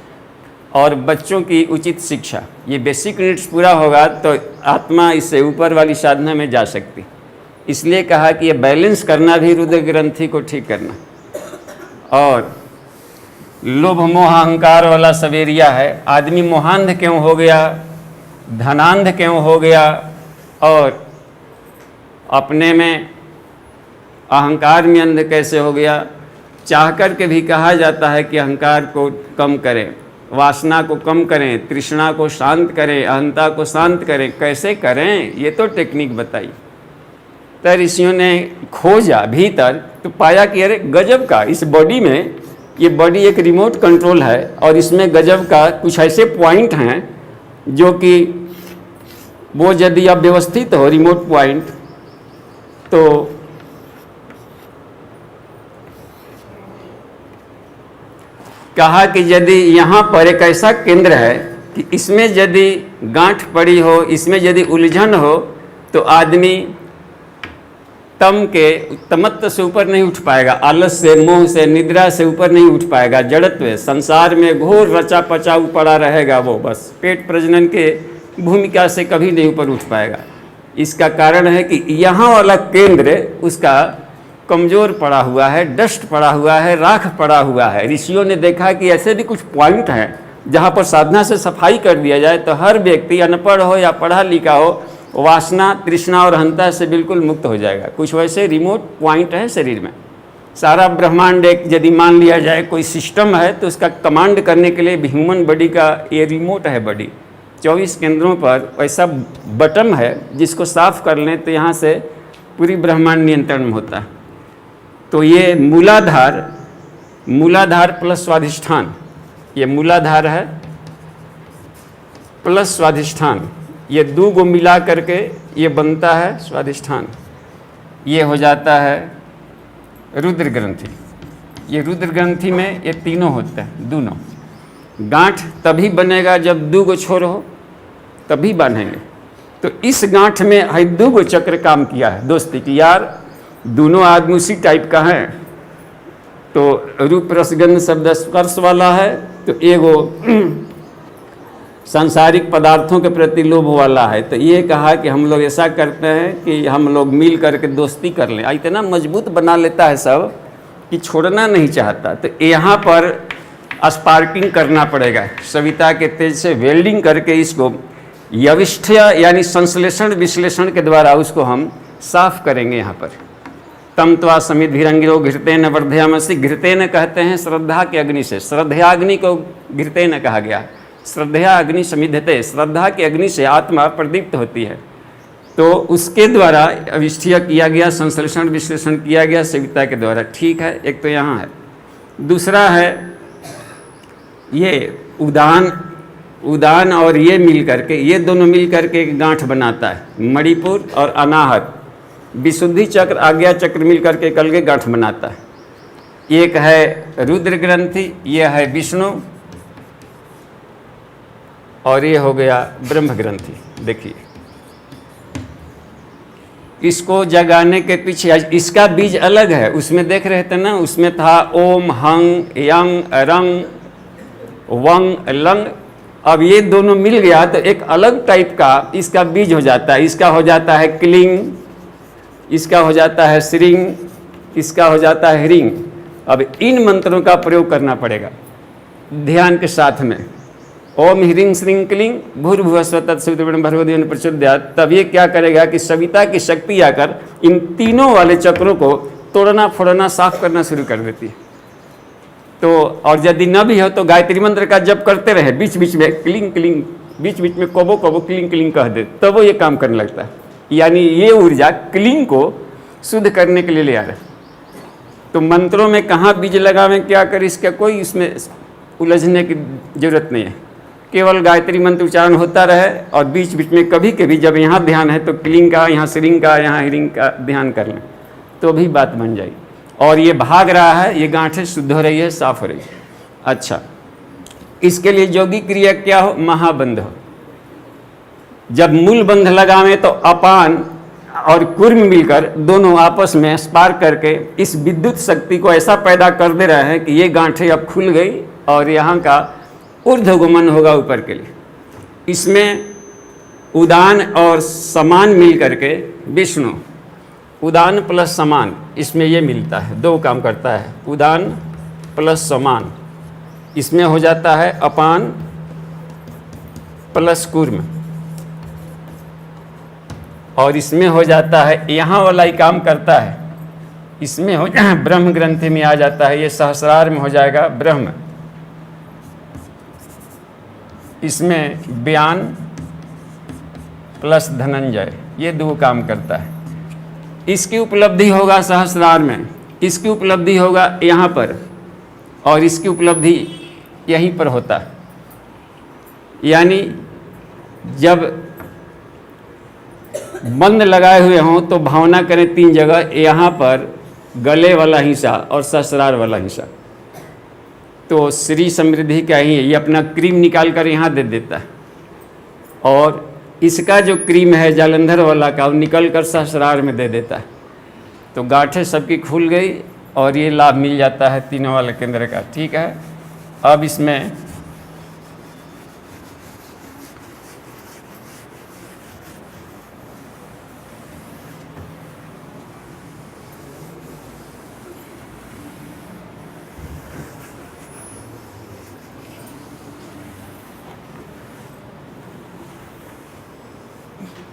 और बच्चों की उचित शिक्षा। ये बेसिक नीड्स पूरा होगा तो आत्मा इससे ऊपर वाली साधना में जा सकती। इसलिए कहा कि ये बैलेंस करना भी रुद्र ग्रंथि को ठीक करना। और लोभ मोह अहंकार वाला सब एरिया है। आदमी मोहांध क्यों हो गया, धनांध क्यों हो गया और अपने में अहंकार में अंध कैसे हो गया? चाह कर के भी कहा जाता है कि अहंकार को कम करें, वासना को कम करें, तृष्णा को शांत करें, अहंता को शांत करें। कैसे करें ये तो टेक्निक बताई। तो ऋषियों ने खोजा भीतर तो पाया कि अरे गजब का इस बॉडी में, ये बॉडी एक रिमोट कंट्रोल है और इसमें गजब का कुछ ऐसे पॉइंट हैं जो कि वो यदि अब व्यवस्थित हो रिमोट पॉइंट तो कहा कि यदि यहाँ पर एक ऐसा केंद्र है कि इसमें यदि गांठ पड़ी हो, इसमें यदि उलझन हो तो आदमी तम के तमत्व से ऊपर नहीं उठ पाएगा, आलस से, मोह से, निद्रा से ऊपर नहीं उठ पाएगा, जड़त्व संसार में घोर रचा पचाऊ पड़ा रहेगा। वो बस पेट प्रजनन के भूमिका से कभी नहीं ऊपर उठ पाएगा। इसका कारण है कि यहाँ वाला केंद्र उसका कमज़ोर पड़ा हुआ है, डस्ट पड़ा हुआ है, राख पड़ा हुआ है। ऋषियों ने देखा कि ऐसे भी कुछ पॉइंट हैं जहाँ पर साधना से सफाई कर दिया जाए तो हर व्यक्ति अनपढ़ हो या पढ़ा लिखा हो, वासना, तृष्णा और अहंता से बिल्कुल मुक्त हो जाएगा। कुछ वैसे रिमोट पॉइंट है शरीर में। सारा ब्रह्मांड एक यदि मान लिया जाए कोई सिस्टम है तो उसका कमांड करने के लिए ह्यूमन बॉडी का ये रिमोट है बॉडी। 24 केंद्रों पर ऐसा बटन है जिसको साफ कर लें तो यहाँ से पूरी ब्रह्मांड नियंत्रण में होता है। तो ये मूलाधार प्लस स्वाधिष्ठान, ये मूलाधार है प्लस स्वाधिष्ठान, ये दो को मिला करके ये बनता है स्वाधिष्ठान। ये हो जाता है रुद्र ग्रंथि। ये रुद्र ग्रंथि में ये तीनों होते हैं, दोनों। गांठ तभी बनेगा जब दो को छोर हो, तभी बांधेंगे। तो इस गांठ में दो को चक्र काम किया है दोस्ती की। यार दोनों आदमी उसी टाइप का है। तो रूप रसगंध शब्द स्पर्श वाला है, तो एगो सांसारिक पदार्थों के प्रति लोभ वाला है। तो ये कहा कि हम लोग ऐसा करते हैं कि हम लोग मिल करके दोस्ती कर लें। इतना मजबूत बना लेता है सब कि छोड़ना नहीं चाहता। तो यहाँ पर स्पार्किंग करना पड़ेगा, सविता के तेज से वेल्डिंग करके इसको यविष्ठ यानी संश्लेषण विश्लेषण के द्वारा उसको हम साफ करेंगे। यहाँ पर तम त्वा समित भिरंगिरो घृतेन वर्धयामसि, घृतेन कहते हैं श्रद्धा के अग्नि से, श्रद्धाग्नि को घृतेन कहा गया। श्रद्धा अग्नि समिधते, श्रद्धा की अग्नि से आत्मा प्रदीप्त होती है। तो उसके द्वारा अविष्ठीय किया गया, संश्लेषण विश्लेषण किया गया सविता के द्वारा। ठीक है, एक तो यहाँ है। दूसरा है ये उदान और ये मिल करके, ये दोनों मिल करके एक गांठ बनाता है। मणिपुर और अनाहत, विशुद्धि चक्र आज्ञा चक्र मिल करके कल के गांठ बनाता है। एक है रुद्र ग्रंथि, ये है विष्णु, और ये हो गया ब्रह्म ग्रंथि। देखिए इसको जगाने के पीछे इसका बीज अलग है। उसमें देख रहे थे ना, उसमें था ओम हंग यंग रंग वंग लंग। अब ये दोनों मिल गया तो एक अलग टाइप का इसका बीज हो जाता है। इसका हो जाता है क्लिंग, इसका हो जाता है श्रिंग, इसका हो जाता है ह्रिंग। अब इन मंत्रों का प्रयोग करना पड़ेगा ध्यान के साथ में। ओम ह्रीं श्रीं क्लीं भूर्भुवस्व तत्सवितुर्वरेण्यं भर्गो प्रचोदयात्। तब ये क्या करेगा कि सविता की शक्ति आकर इन तीनों वाले चक्रों को तोड़ना फोड़ना साफ करना शुरू कर देती है। तो और यदि न भी हो तो गायत्री मंत्र का जप करते रहे, बीच बीच में क्लिंग क्लिंग, बीच बीच में कोबो कोबो क्लिंग क्लिंग कह दे, तब वो ये काम करने लगता है। यानी ये ऊर्जा क्लिंग को शुद्ध करने के लिए ले आ रहा है। तो मंत्रों में कहाँ बीज लगावें, क्या करें, इसका कोई इसमें उलझने की जरूरत नहीं है। केवल गायत्री मंत्र उच्चारण होता रहे और बीच बीच में कभी कभी जब यहाँ ध्यान है तो क्लिंग का, यहाँ श्रिंग का, यहाँ ह्रिंग का ध्यान कर लें तो भी बात बन जाएगी। और ये भाग रहा है, ये गांठें शुद्ध हो रही है, साफ हो रही है। अच्छा, इसके लिए योगी क्रिया क्या हो, महाबंध हो। जब मूल बंध लगावें तो अपान और कुर्म मिलकर दोनों आपस में स्पार्क करके इस विद्युत शक्ति को ऐसा पैदा कर दे रहे हैं कि ये गांठें अब खुल गई और यहाँ का ऊर्ध्वगमन होगा ऊपर के लिए। इसमें उदान और समान मिल करके विष्णु, उदान प्लस समान, इसमें ये मिलता है, दो काम करता है। उदान प्लस समान, इसमें हो जाता है अपान प्लस कूर्म, और इसमें हो जाता है, यहाँ वाला ही काम करता है, इसमें हो ब्रह्म ग्रंथि में आ जाता है, ये सहस्रार में हो जाएगा ब्रह्म। इसमें व्यान प्लस धनंजय, ये दो काम करता है। इसकी उपलब्धि होगा सहस्रार में, इसकी उपलब्धि होगा यहाँ पर, और इसकी उपलब्धि यहीं पर होता है। यानी जब बंद लगाए हुए हों तो भावना करें तीन जगह, यहाँ पर गले वाला हिस्सा और सहस्रार वाला हिस्सा। तो श्री समृद्धि का ही है, ये अपना क्रीम निकाल कर यहाँ दे देता है, और इसका जो क्रीम है जालंधर वाला का वो निकल कर सहस्रार में दे देता है। तो गांठें सबकी खुल गई और ये लाभ मिल जाता है तीनों वाले केंद्र का। ठीक है, अब इसमें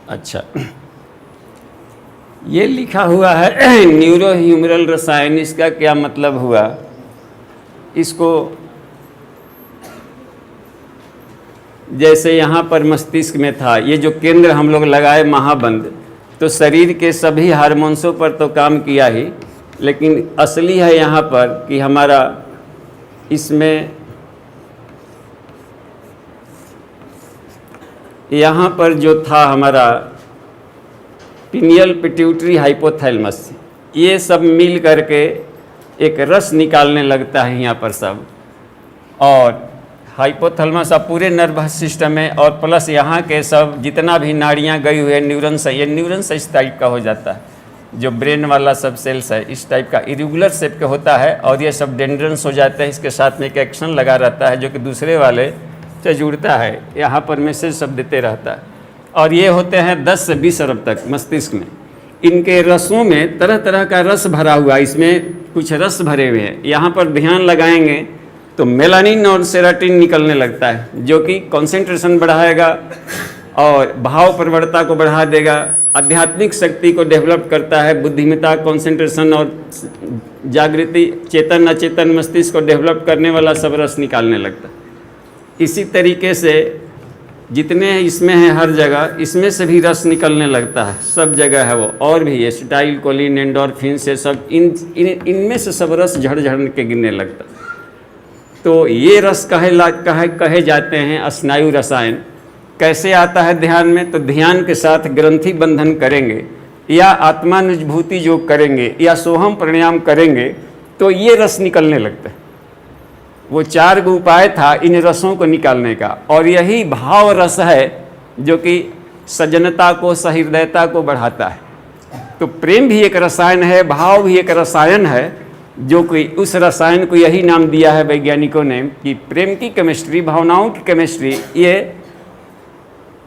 अच्छा, ये लिखा हुआ है न्यूरो ह्यूमरल रसायन, इसका क्या मतलब हुआ? इसको जैसे यहाँ पर मस्तिष्क में था, ये जो केंद्र हम लोग लगाए महाबंध, तो शरीर के सभी हार्मोन्सों पर तो काम किया ही, लेकिन असली है यहाँ पर कि हमारा इसमें यहाँ पर जो था हमारा पिनियल पिट्यूटरी हाइपोथैलेमस, ये सब मिल करके एक रस निकालने लगता है यहाँ पर सब, और हाइपोथैलेमस अब पूरे नर्वस सिस्टम में, और प्लस यहाँ के सब जितना भी नाड़ियाँ गई हुई है न्यूरॉन्स, ये न्यूरॉन्स इस टाइप का हो जाता है। जो ब्रेन वाला सब सेल्स है इस टाइप का इरेगुलर शेप का होता है, और ये सब डेंड्रन्स हो जाते हैं। इसके साथ में एक एक्शन लगा रहता है जो कि दूसरे वाले से जुड़ता है, यहाँ पर मैसेज सब देते रहता है। और ये होते हैं 10 से 20 अरब तक मस्तिष्क में। इनके रसों में तरह तरह का रस भरा हुआ, इसमें कुछ रस भरे हुए हैं। यहाँ पर ध्यान लगाएंगे तो मेलानिन और सेराटिन निकलने लगता है, जो कि कंसंट्रेशन बढ़ाएगा और भाव प्रवणता को बढ़ा देगा, आध्यात्मिक शक्ति को डेवलप करता है, बुद्धिमत्ता, कंसंट्रेशन और जागृति, चेतन अचेतन मस्तिष्क को डेवलप करने वाला सब रस निकालने लगता है। इसी तरीके से जितने इसमें है हर जगह इसमें से भी रस निकलने लगता है, सब जगह है वो। और भी एसिटाइल कोलिन, एंडोर्फिन से सब इनमें से सब रस झड़ झड़ के गिरने लगता है। तो ये रस कहे जाते हैं स्नायु रसायन। कैसे आता है ध्यान में? तो ध्यान के साथ ग्रंथि बंधन करेंगे या आत्मानुभूति योग करेंगे या सोहम प्राणायाम करेंगे तो ये रस निकलने लगता है। वो 4 गो उपाय था इन रसों को निकालने का, और यही भाव रस है जो कि सजनता को, सहृदयता को बढ़ाता है। तो प्रेम भी एक रसायन है, भाव भी एक रसायन है, जो कि उस रसायन को यही नाम दिया है वैज्ञानिकों ने कि प्रेम की केमिस्ट्री, भावनाओं की केमिस्ट्री, ये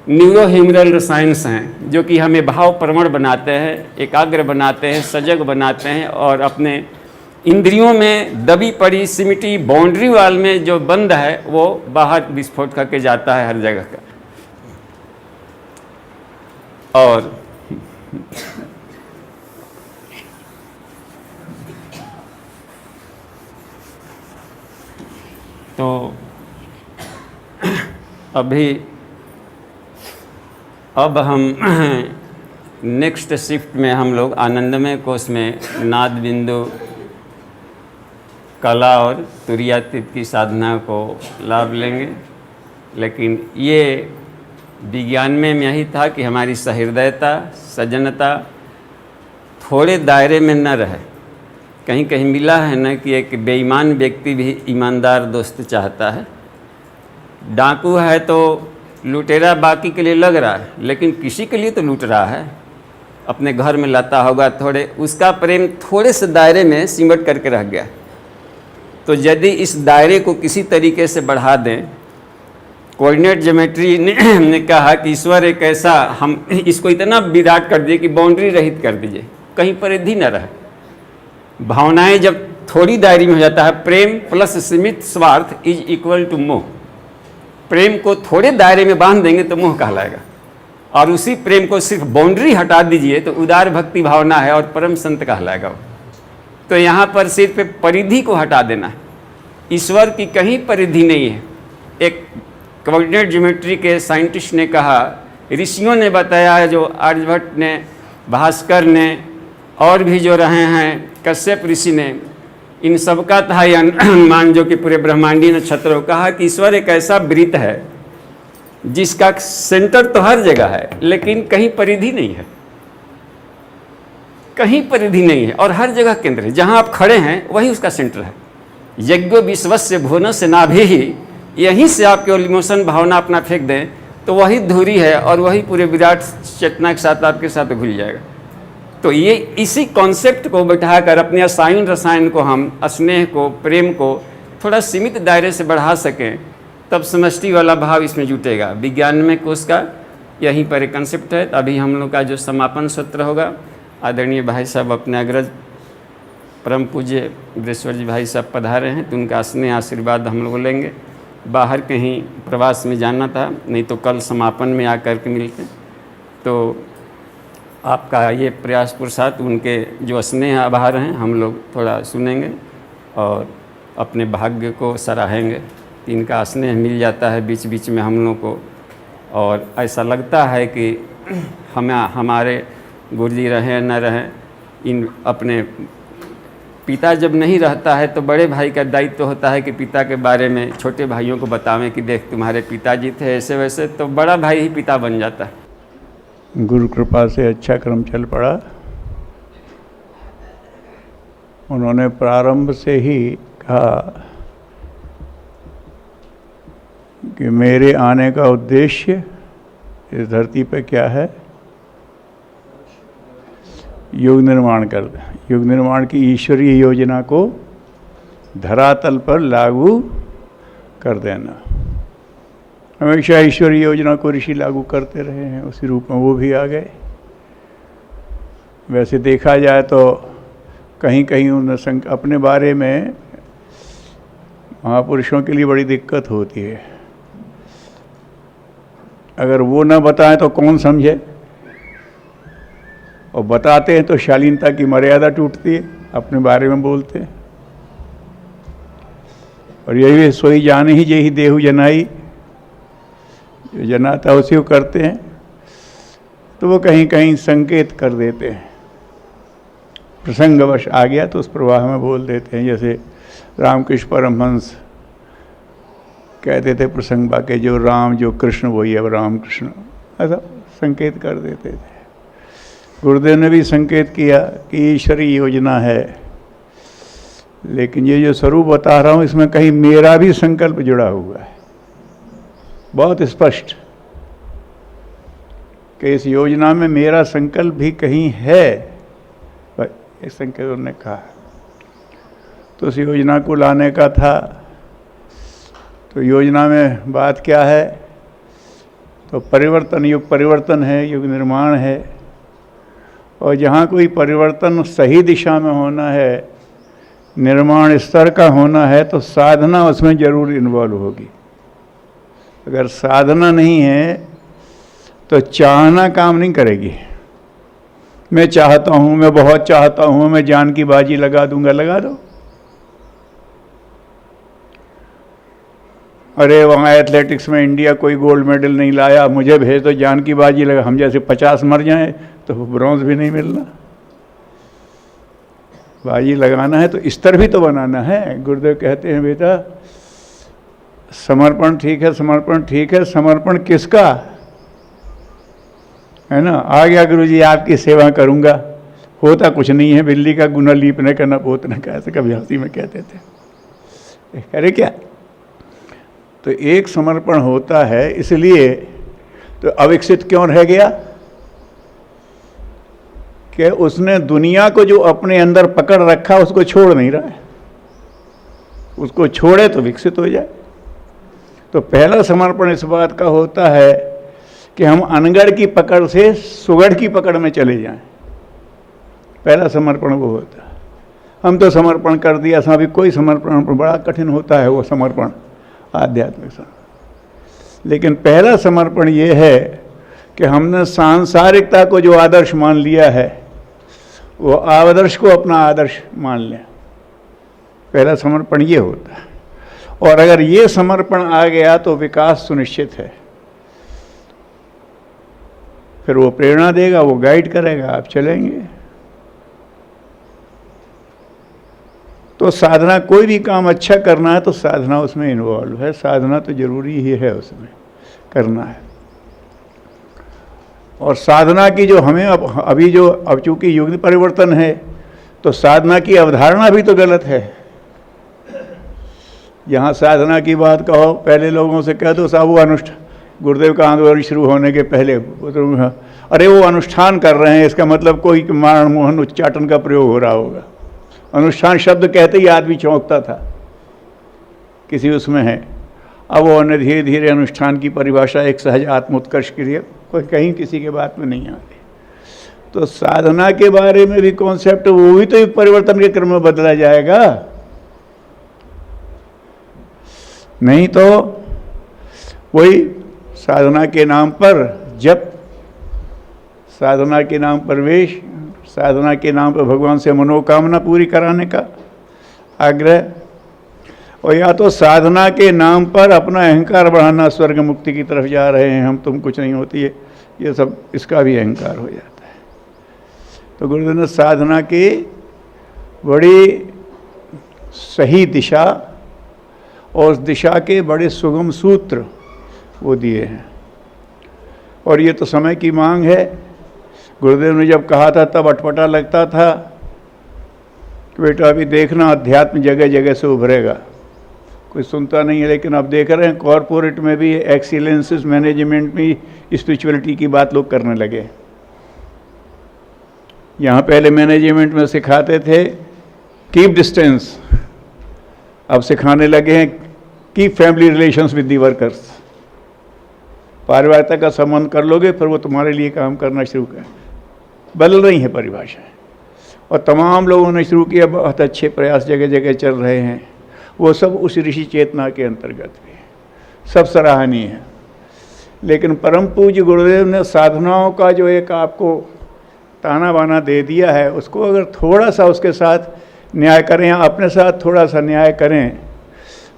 न्यूरोहेमरल रसायन्स हैं जो कि हमें भाव प्रवण बनाते हैं, एकाग्र बनाते हैं, सजग बनाते हैं, और अपने इंद्रियों में दबी पड़ी सिमटी बाउंड्री वाल में जो बंद है वो बाहर विस्फोट करके जाता है हर जगह का। और तो अब हम नेक्स्ट शिफ्ट में हम लोग आनंदमय कोश में नाद बिंदु, कला और तुरीयातीत की साधना को लाभ लेंगे। लेकिन ये विज्ञान में यही था कि हमारी सहृदयता, सजनता थोड़े दायरे में न रहे। कहीं कहीं मिला है न कि एक बेईमान व्यक्ति भी ईमानदार दोस्त चाहता है। डाकू है तो लुटेरा बाकी के लिए लग रहा है, लेकिन किसी के लिए तो लूट रहा है, अपने घर में लाता होगा थोड़े, उसका प्रेम थोड़े से दायरे में सिमट करके रह गया। तो यदि इस दायरे को किसी तरीके से बढ़ा दें, कोऑर्डिनेट ज्योमेट्री ने कहा कि ईश्वर एक ऐसा, हम इसको इतना विराट कर दिए कि बाउंड्री रहित कर दीजिए, कहीं परिधि न रहे। भावनाएं जब थोड़ी दायरे में हो जाता है, प्रेम प्लस सीमित स्वार्थ इज इक्वल टू मोह। प्रेम को थोड़े दायरे में बांध देंगे तो मोह कहलाएगा, और उसी प्रेम को सिर्फ बाउंड्री हटा दीजिए तो उदार भक्ति भावना है और परम संत कहलाएगा वो। तो यहाँ पर सिर्फ परिधि को हटा देना है, ईश्वर की कहीं परिधि नहीं है। एक कोऑर्डिनेट ज्योमेट्री के साइंटिस्ट ने कहा, ऋषियों ने बताया, जो आर्यभट्ट ने, भास्कर ने और भी जो रहे हैं, कश्यप ऋषि ने, इन सबका था यह अनुमान जो कि पूरे ब्रह्मांडीय नक्षत्रों, कहा कि ईश्वर एक ऐसा वृत्त है जिसका सेंटर तो हर जगह है लेकिन कहीं परिधि नहीं है, कहीं परिधि नहीं है, और हर जगह केंद्र है। जहां आप खड़े हैं वही उसका सेंटर है। यज्ञो विश्वस्य भुवनस्य नाभिः, यहीं से आप केवल इमोशन भावना अपना फेंक दें तो वही धुरी है और वही पूरे विराट चेतना के साथ आपके साथ घुल जाएगा। तो ये इसी कॉन्सेप्ट को बैठाकर अपने साइन रसायन को, हम स्नेह को, प्रेम को थोड़ा सीमित दायरे से बढ़ा सकें, तब समष्टि वाला भाव इसमें जुटेगा। विज्ञान में कोश का यहीं पर एक कंसेप्ट है। अभी हम लोग का जो समापन सत्र होगा, आदरणीय भाई साहब अपने अग्रज परम पूज्य वृश्वर जी भाई साहब पधारे हैं, तो उनका स्नेह आशीर्वाद हम लोग लेंगे। बाहर कहीं प्रवास में जाना था, नहीं तो कल समापन में आकर के मिलते। तो आपका ये प्रयास पुरुषार्थ, उनके जो स्नेह आभार हैं हम लोग थोड़ा सुनेंगे और अपने भाग्य को सराहेंगे। इनका स्नेह मिल जाता है बीच बीच में हम लोग को, और ऐसा लगता है कि हमारे गुरुजी रहें न रहें, इन अपने पिता जब नहीं रहता है तो बड़े भाई का दायित्व तो होता है कि पिता के बारे में छोटे भाइयों को बतावें कि देख तुम्हारे पिताजी थे ऐसे वैसे, तो बड़ा भाई ही पिता बन जाता है। गुरु कृपा से अच्छा क्रम चल पड़ा। उन्होंने प्रारंभ से ही कहा कि मेरे आने का उद्देश्य इस धरती पर क्या है, युग निर्माण कर दें, युग निर्माण की ईश्वरीय योजना को धरातल पर लागू कर देना। हमेशा ईश्वरीय योजना को ऋषि लागू करते रहे हैं, उसी रूप में वो भी आ गए। वैसे देखा जाए तो कहीं कहीं उन्हें अपने बारे में महापुरुषों के लिए बड़ी दिक्कत होती है। अगर वो न बताएं तो कौन समझे, और बताते हैं तो शालीनता की मर्यादा टूटती है, अपने बारे में बोलते हैं। और यही सोई जाने ही यही देहु जनाई, जो जनाता उसी को करते हैं। तो वो कहीं कहीं संकेत कर देते हैं, प्रसंगवश आ गया तो उस प्रवाह में बोल देते हैं। जैसे रामकृष्ण परमहंस कहते थे प्रसंग बाके, जो राम जो कृष्ण वही अब रामकृष्ण, ऐसा संकेत कर देते थे। गुरुदेव ने भी संकेत किया कि ईश्वरीय योजना है, लेकिन ये जो स्वरूप बता रहा हूँ इसमें कहीं मेरा भी संकल्प जुड़ा हुआ है, बहुत स्पष्ट, कि इस योजना में मेरा संकल्प भी कहीं है। एक संकेत उन्होंने कहा। तो उस योजना को लाने का था। तो योजना में बात क्या है? तो परिवर्तन, युग परिवर्तन है, युग निर्माण है। और जहाँ कोई परिवर्तन सही दिशा में होना है, निर्माण स्तर का होना है, तो साधना उसमें जरूर इन्वॉल्व होगी। अगर साधना नहीं है तो चाहना काम नहीं करेगी। मैं चाहता हूँ, मैं बहुत चाहता हूँ, मैं जान की बाजी लगा दूंगा, लगा दो। अरे वहाँ एथलेटिक्स में इंडिया कोई गोल्ड मेडल नहीं लाया, मुझे भेज दो, जान की बाजी लगा। हम जैसे 50 मर जाएं तो ब्रॉन्ज भी नहीं मिलना। बाजी लगाना है तो स्तर भी तो बनाना है। गुरुदेव कहते हैं बेटा समर्पण ठीक है, समर्पण ठीक है, समर्पण किसका है ना? आ गया गुरुजी आपकी सेवा करूंगा, होता कुछ नहीं है, बिल्ली का गुना लीपने का न पोतने का, ऐसे कभी हंसी में कहते थे। अरे क्या, तो एक समर्पण होता है। इसलिए तो अविकसित क्यों रह गया कि उसने दुनिया को जो अपने अंदर पकड़ रखा उसको छोड़ नहीं रहा है। उसको छोड़े तो विकसित हो जाए। तो पहला समर्पण इस बात का होता है कि हम अनगढ़ की पकड़ से सुगढ़ की पकड़ में चले जाएं। पहला समर्पण वो होता है। हम तो समर्पण कर दिया, अभी कोई समर्पण बड़ा कठिन होता है वो समर्पण, आध्यात्मिक समर्पण। लेकिन पहला समर्पण ये है कि हमने सांसारिकता को जो आदर्श मान लिया है वो आदर्श को अपना आदर्श मान लें। पहला समर्पण ये होता है। और अगर ये समर्पण आ गया तो विकास सुनिश्चित है। फिर वो प्रेरणा देगा, वो गाइड करेगा, आप चलेंगे। तो साधना, कोई भी काम अच्छा करना है तो साधना उसमें इन्वॉल्व है। साधना तो जरूरी ही है, उसमें करना है। और साधना की जो हमें अब चूंकि युग परिवर्तन है तो साधना की अवधारणा भी तो गलत है। यहाँ साधना की बात कहो, पहले लोगों से कह दो साहब वो अनुष्ठान, गुरुदेव का आंदोलन शुरू होने के पहले, अरे वो अनुष्ठान कर रहे हैं, इसका मतलब कोई मारण मोहन उच्चाटन का प्रयोग हो रहा होगा। अनुष्ठान शब्द कहते ही आदमी चौंकता था, किसी उसमें है। अब वो धीरे धीरे अनुष्ठान की परिभाषा एक सहज आत्मोत्कर्ष के लिए कोई कहीं किसी के बात में नहीं आती। तो साधना के बारे में भी कॉन्सेप्ट वो भी तो परिवर्तन के क्रम में बदला जाएगा। नहीं तो वही साधना के नाम पर जप, साधना के नाम पर वेश, साधना के नाम पर भगवान से मनोकामना पूरी कराने का आग्रह, और या तो साधना के नाम पर अपना अहंकार बढ़ाना, स्वर्ग मुक्ति की तरफ जा रहे हैं हम, तुम कुछ नहीं होती है, ये सब इसका भी अहंकार हो जाता है। तो गुरुदेव ने साधना की बड़ी सही दिशा और उस दिशा के बड़े सुगम सूत्र वो दिए हैं। और ये तो समय की मांग है। गुरुदेव ने जब कहा था तब अटपटा लगता था कि बेटा अभी देखना अध्यात्म जगह जगह से उभरेगा, कोई सुनता नहीं है। लेकिन अब देख रहे हैं कॉरपोरेट में भी एक्सीलेंसेस मैनेजमेंट में स्पिरिचुअलिटी की बात लोग करने लगे। यहाँ पहले मैनेजमेंट में सिखाते थे कीप डिस्टेंस, अब सिखाने लगे हैं keep family relations with the workers. पारिवारिकता का संबंध कर लोगे फिर वो तुम्हारे लिए काम करना शुरू कर। बदल रही है परिभाषाएं और तमाम लोगों ने शुरू किया, बहुत अच्छे प्रयास जगह जगह चल रहे हैं। वो सब उस ऋषि चेतना के अंतर्गत भी सब सराहनीय है। लेकिन परम पूज्य गुरुदेव ने साधनाओं का जो एक आपको ताना बाना दे दिया है, उसको अगर थोड़ा सा उसके साथ न्याय करें या अपने साथ थोड़ा सा न्याय करें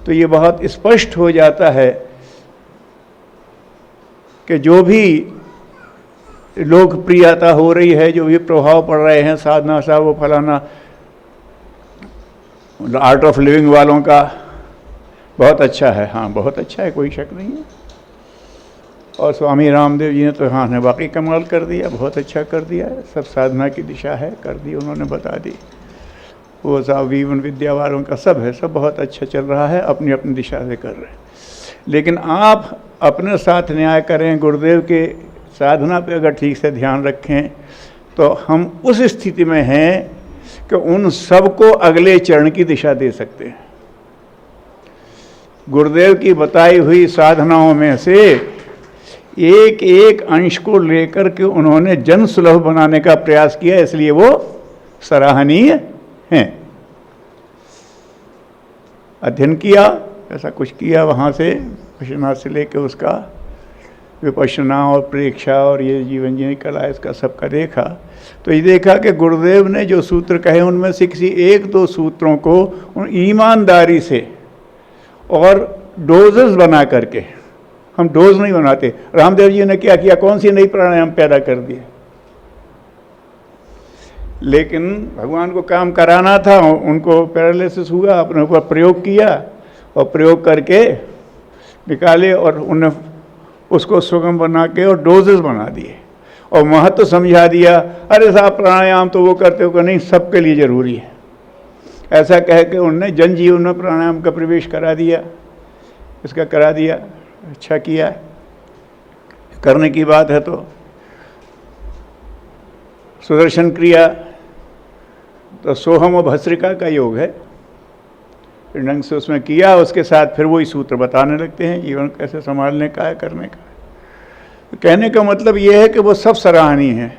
तो ये बहुत स्पष्ट हो जाता है कि जो भी लोकप्रियता हो रही है, जो भी प्रभाव पड़ रहे हैं साधना सा वो फलाना आर्ट ऑफ लिविंग वालों का बहुत अच्छा है। हाँ, बहुत अच्छा है, कोई शक नहीं है। और स्वामी रामदेव जी ने तो हाँ ने वाकई कमाल कर दिया, बहुत अच्छा कर दिया है। सब साधना की दिशा है, कर दी उन्होंने, बता दी। वो सब जीवन विद्या वालों का सब है, सब बहुत अच्छा चल रहा है, अपनी अपनी दिशा से कर रहे हैं। लेकिन आप अपने साथ न्याय करें, गुरुदेव के साधना पे अगर ठीक से ध्यान रखें तो हम उस स्थिति में हैं कि उन सबको अगले चरण की दिशा दे सकते हैं। गुरुदेव की बताई हुई साधनाओं में से एक एक अंश को लेकर के उन्होंने जन सुलभ बनाने का प्रयास किया, इसलिए वो सराहनीय हैं। अध्ययन किया, ऐसा कुछ किया, वहाँ से विश्वनाथ से लेकर उसका विपश्यना और प्रेक्षा और ये जीवन जीने कला, इसका सबका देखा तो ये देखा कि गुरुदेव ने जो सूत्र कहे उनमें से किसी एक दो सूत्रों को ईमानदारी से और डोजेस बना करके, हम डोज नहीं बनाते, रामदेव जी ने क्या किया, कौन सी नई प्राणायाम पैदा कर दिए, लेकिन भगवान को काम कराना था, उनको पैरालिसिस हुआ, अपने ऊपर प्रयोग किया और प्रयोग करके निकाले और उन्हें उसको सुगम बना के और डोजेस बना दिए और महत्व तो समझा दिया। अरे साहब प्राणायाम तो वो करते हो कि नहीं, सबके लिए ज़रूरी है, ऐसा कह के उनने जनजीवन में प्राणायाम का प्रवेश करा दिया, इसका करा दिया। अच्छा किया, करने की बात है तो सुदर्शन क्रिया तो सोहम और भस्त्रिका का योग है, ढंग से उसमें किया, उसके साथ फिर वही सूत्र बताने लगते हैं जीवन कैसे संभालने का है, करने का। तो कहने का मतलब ये है कि वो सब सराहनीय है।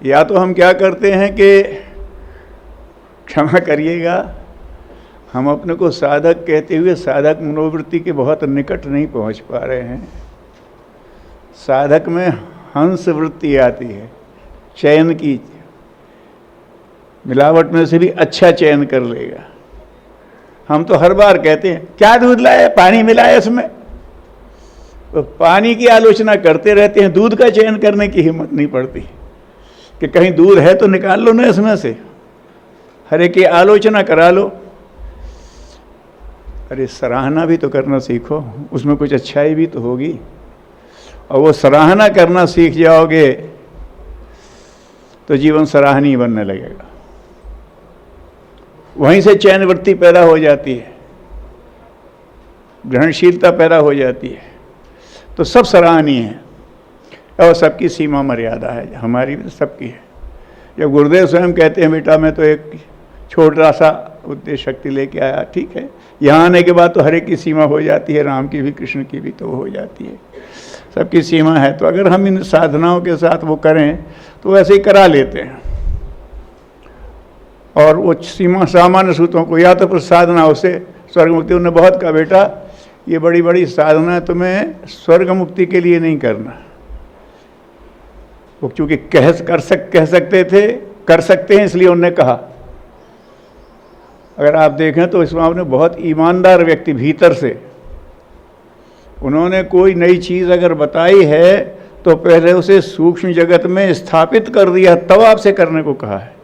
या तो हम क्या करते हैं कि क्षमा करिएगा, हम अपने को साधक कहते हुए साधक मनोवृत्ति के बहुत निकट नहीं पहुंच पा रहे हैं। साधक में हंस वृत्ति आती है, चयन की, मिलावट में से भी अच्छा चयन कर लेगा। हम तो हर बार कहते हैं क्या दूध लाया, पानी मिलाया इसमें, तो पानी की आलोचना करते रहते हैं, दूध का चयन करने की हिम्मत नहीं पड़ती कि कहीं दूध है तो निकाल लो ना इसमें से, हर एक की आलोचना करा लो। अरे सराहना भी तो करना सीखो, उसमें कुछ अच्छाई भी तो होगी, और वो सराहना करना सीख जाओगे तो जीवन सराहनीय बनने लगेगा। वहीं से चयन वृत्ति पैदा हो जाती है, ग्रहणशीलता पैदा हो जाती है, तो सब सराहनीय है और सबकी सीमा मर्यादा है, हमारी भी सबकी है। जब गुरुदेव स्वयं कहते हैं बेटा मैं तो एक छोटा सा उद्देश्य शक्ति लेके आया, ठीक है, यहाँ आने के बाद तो हर एक की सीमा हो जाती है, राम की भी कृष्ण की भी तो हो जाती है, सबकी सीमा है। तो अगर हम इन साधनाओं के साथ वो करें तो वैसे ही करा लेते हैं, और वो सीमा सामान्य सूत्रों को या तो फिर साधना उससे स्वर्ग मुक्ति, उन्होंने बहुत कहा बेटा ये बड़ी बड़ी साधना तुम्हें स्वर्ग मुक्ति के लिए नहीं करना, वो चूँकि कह सकते थे, कर सकते हैं, इसलिए उन्होंने कहा। अगर आप देखें तो इसमें आपने बहुत ईमानदार व्यक्ति भीतर से, उन्होंने कोई नई चीज़ अगर बताई है तो पहले उसे सूक्ष्म जगत में स्थापित कर दिया, तब आपसे करने को कहा है,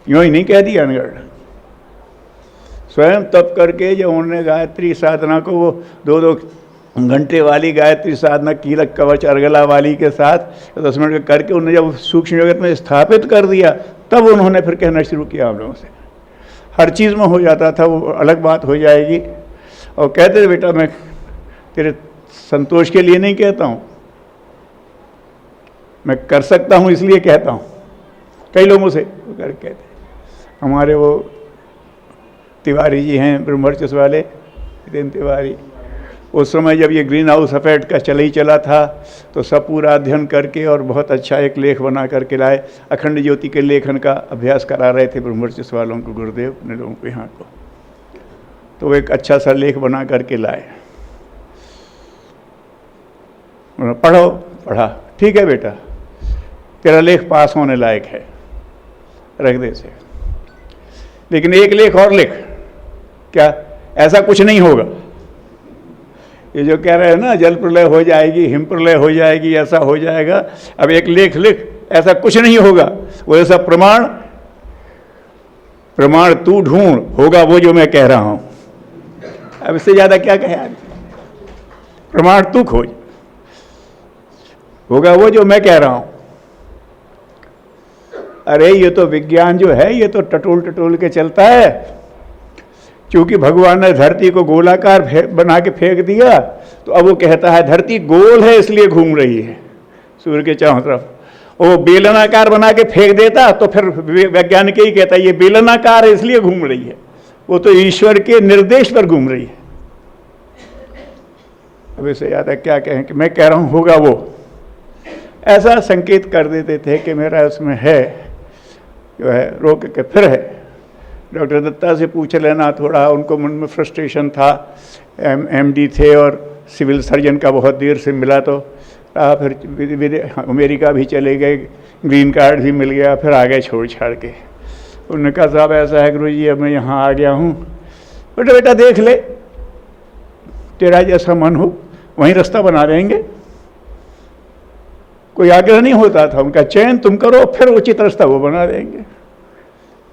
यूँ ही नहीं कह दिया अनगढ़। स्वयं तप करके जब उन्होंने गायत्री साधना को वो 2-2 घंटे वाली गायत्री साधना कीलक कवच अर्गला वाली के साथ 10 मिनट करके उन्होंने जब सूक्ष्म जगत में स्थापित कर दिया, तब उन्होंने फिर कहना शुरू किया आप लोगों से। हर चीज़ में हो जाता था, वो अलग बात हो जाएगी। और कहते थे बेटा मैं तेरे संतोष के लिए नहीं कहता हूँ, मैं कर सकता हूँ इसलिए कहता हूँ, कई लोगों से कहते हैं। हमारे वो तिवारी जी हैं ब्रह्मवर्चस्व वाले, हितेन तिवारी, उस समय जब ये ग्रीन हाउस इफेक्ट का चला था तो सब पूरा अध्ययन करके और बहुत अच्छा एक लेख बना करके लाए। अखंड ज्योति के लेखन का अभ्यास करा रहे थे ब्रह्मवर्चस्व वालों को, गुरुदेव अपने लोगों को यहाँ को, तो वो एक अच्छा सा लेख बना करके लाए। पढ़ो, पढ़ा, ठीक है बेटा तेरा लेख पास होने लायक है, रख दे से, लेकिन एक लेख और लिख। क्या? ऐसा कुछ नहीं होगा। ये जो कह रहे हैं ना जल प्रलय हो जाएगी, हिम प्रलय हो जाएगी, ऐसा हो जाएगा, अब एक लेख लिख, ऐसा कुछ नहीं होगा। वो ऐसा प्रमाण तू ढूंढ, होगा वो जो मैं कह रहा हूं। अब इससे ज्यादा क्या कहे आदमी? प्रमाण तू खोज, होगा वो जो मैं कह रहा हूं। अरे ये तो विज्ञान जो है ये तो टटोल के चलता है। क्योंकि भगवान ने धरती को गोलाकार बना के फेंक दिया, तो अब वो कहता है धरती गोल है इसलिए घूम रही है सूर्य के चारों तरफ। वो बेलनाकार बना के फेंक देता तो फिर वैज्ञानिक ही कहता है ये बेलनाकार है इसलिए घूम रही है। वो तो ईश्वर के निर्देश पर घूम रही है। अब इससे ज़्यादा क्या कहें कि मैं कह रहा हूँ होगा वो। ऐसा संकेत कर देते थे कि मेरा उसमें है, जो है रोक के फिर है। डॉक्टर दत्ता से पूछ लेना थोड़ा, उनको मन में फ्रस्ट्रेशन था। एमडी थे और सिविल सर्जन का बहुत देर से मिला, तो फिर अमेरिका भी चले गए, ग्रीन कार्ड भी मिल गया, फिर आ गए छोड़ छाड़ के। उन्होंने कहा साहब ऐसा है गुरुजी अब मैं यहाँ आ गया हूँ। बेटा देख ले, तेरा जैसा मन हो वहीं रास्ता बना देंगे। कोई आग्रह नहीं होता था उनका, चयन तुम करो फिर उचित रास्ता वो बना देंगे।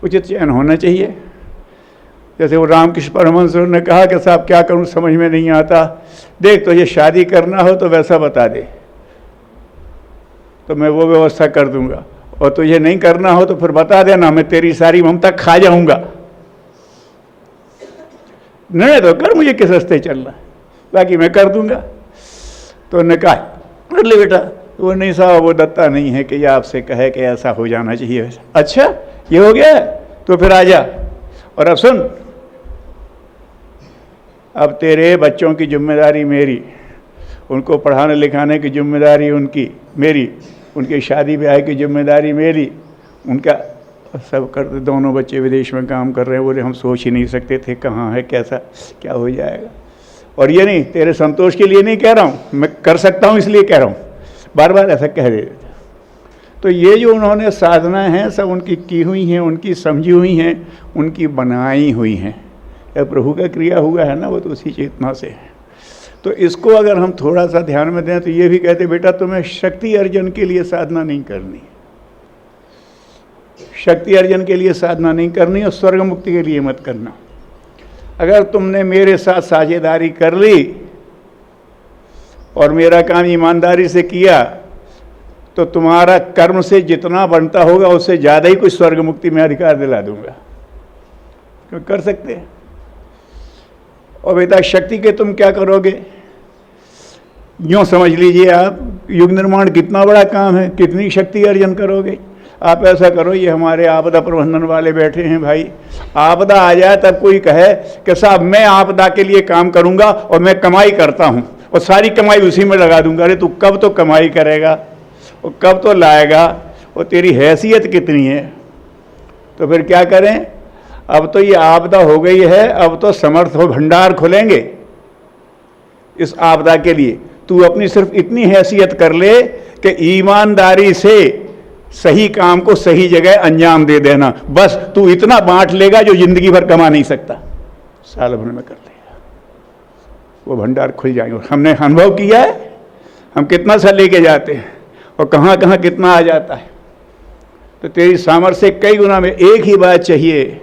उचित चयन होना चाहिए। जैसे वो रामकृष्ण परमहंस ने कहा कि साहब क्या करूं समझ में नहीं आता, देख तो ये शादी करना हो तो वैसा बता दे तो मैं वो व्यवस्था कर दूंगा, और तुझे नहीं करना हो तो फिर बता देना, मैं तेरी सारी ममता खा जाऊंगा। नहीं तो कर, मुझे किस रास्ते चलना, बाकी मैं कर दूंगा। तो उन्होंने कहा कर ले बेटा। वो नहीं साहब वो दत्ता नहीं है कि ये आपसे कहे कि ऐसा हो जाना चाहिए। अच्छा ये हो गया तो फिर आ जा। और अब सुन, अब तेरे बच्चों की जिम्मेदारी मेरी, उनको पढ़ाने लिखाने की जिम्मेदारी उनकी मेरी, उनकी शादी ब्याह की जिम्मेदारी मेरी, उनका सब कर। दोनों बच्चे विदेश में काम कर रहे हैं, बोले हम सोच ही नहीं सकते थे कहाँ है कैसा क्या हो जाएगा। और ये नहीं तेरे संतोष के लिए नहीं कह रहा हूँ, मैं कर सकता हूँ इसलिए कह रहा हूँ, बार बार ऐसा कह देते। तो ये जो उन्होंने साधना है सब उनकी की हुई हैं, उनकी समझी हुई हैं, उनकी बनाई हुई हैं। यह प्रभु का क्रिया हुआ है ना, वो तो उसी चेतना से है। तो इसको अगर हम थोड़ा सा ध्यान में दें तो ये भी कहते बेटा तुम्हें शक्ति अर्जन के लिए साधना नहीं करनी, शक्ति अर्जन के लिए साधना नहीं करनी, और स्वर्ग मुक्ति के लिए मत करना। अगर तुमने मेरे साथ साझेदारी कर ली और मेरा काम ईमानदारी से किया तो तुम्हारा कर्म से जितना बनता होगा उससे ज़्यादा ही कुछ स्वर्ग मुक्ति में अधिकार दिला दूंगा। क्यों कर सकते हैं। और बेटा शक्ति के तुम क्या करोगे, यूँ समझ लीजिए आप, युग निर्माण कितना बड़ा काम है, कितनी शक्ति अर्जन करोगे आप। ऐसा करो, ये हमारे आपदा प्रबंधन वाले बैठे हैं भाई, आपदा आ जाए तब कोई कहे कि साहब मैं आपदा के लिए काम करूंगा और मैं कमाई करता हूं और सारी कमाई उसी में लगा दूंगा। अरे तू कब तो कमाई करेगा और कब तो लाएगा, और तेरी हैसियत कितनी है। तो फिर क्या करें, अब तो ये आपदा हो गई है, अब तो समर्थ हो भंडार खुलेंगे इस आपदा के लिए। तू अपनी सिर्फ इतनी हैसियत कर ले कि ईमानदारी से सही काम को सही जगह अंजाम दे देना, बस तू इतना बांट लेगा जो जिंदगी भर कमा नहीं सकता, साल भर में कर लेगा, वो भंडार खुल जाएंगे। हमने अनुभव किया है, हम कितना सा लेके जाते हैं और कहाँ कहाँ कितना आ जाता है। तो तेरी सामर्थ्य से कई गुना में एक ही बात चाहिए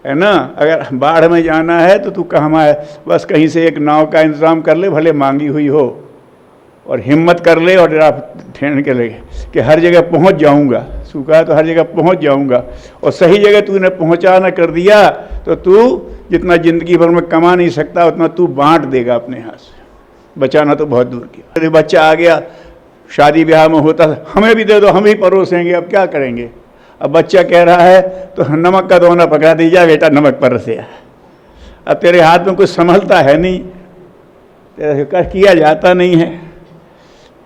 है ना। अगर बाढ़ में जाना है तो तू कहाँ है, बस कहीं से एक नाव का इंतजाम कर ले, भले मांगी हुई हो, और हिम्मत कर ले और ठेन के लगे कि हर जगह पहुंच जाऊंगा, सूखा है तो हर जगह पहुंच जाऊंगा। और सही जगह तूने पहुंचा ना कर दिया तो तू जितना जिंदगी भर में कमा नहीं सकता उतना तू बांट देगा अपने हाथ से, बचाना तो बहुत दूर की। अरे बच्चा आ गया, शादी ब्याह में होता, हमें भी दे दो, हम ही परोसेंगे, अब क्या करेंगे। अब बच्चा कह रहा है तो नमक का दोना पकड़ा दीजिए बेटा, नमक पर रसिया। अब तेरे हाथ में कुछ संभलता है नहीं, तेरे से किया जाता नहीं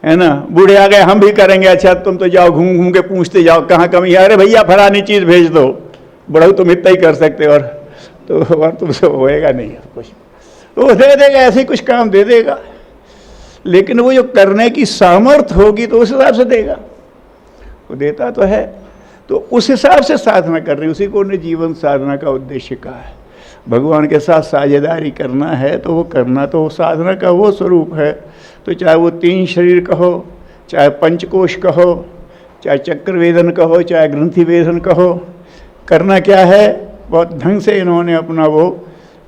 है ना। बूढ़े आ गए, हम भी करेंगे, अच्छा तुम तो जाओ घूम घूम के पूछते जाओ कहाँ कमी है, अरे भैया फलानी चीज़ भेज दो, बड़ा तुम इतना ही कर सकते हो, और तुमसे होएगा नहीं कुछ, तो वो दे देगा, ऐसे ही कुछ काम दे देगा, लेकिन वो जो करने की सामर्थ्य होगी तो उस हिसाब से देगा, वो देता तो है। तो उस हिसाब से साधना कर रही, उसी को उन्हें जीवन साधना का उद्देश्य कहा है। भगवान के साथ साझेदारी करना है तो वो करना तो साधना का वो स्वरूप है। तो चाहे वो 3 शरीर कहो, चाहे पंचकोश कहो, चाहे चक्र वेदन कहो, चाहे ग्रंथि वेदन कहो, करना क्या है, बहुत ढंग से इन्होंने अपना वो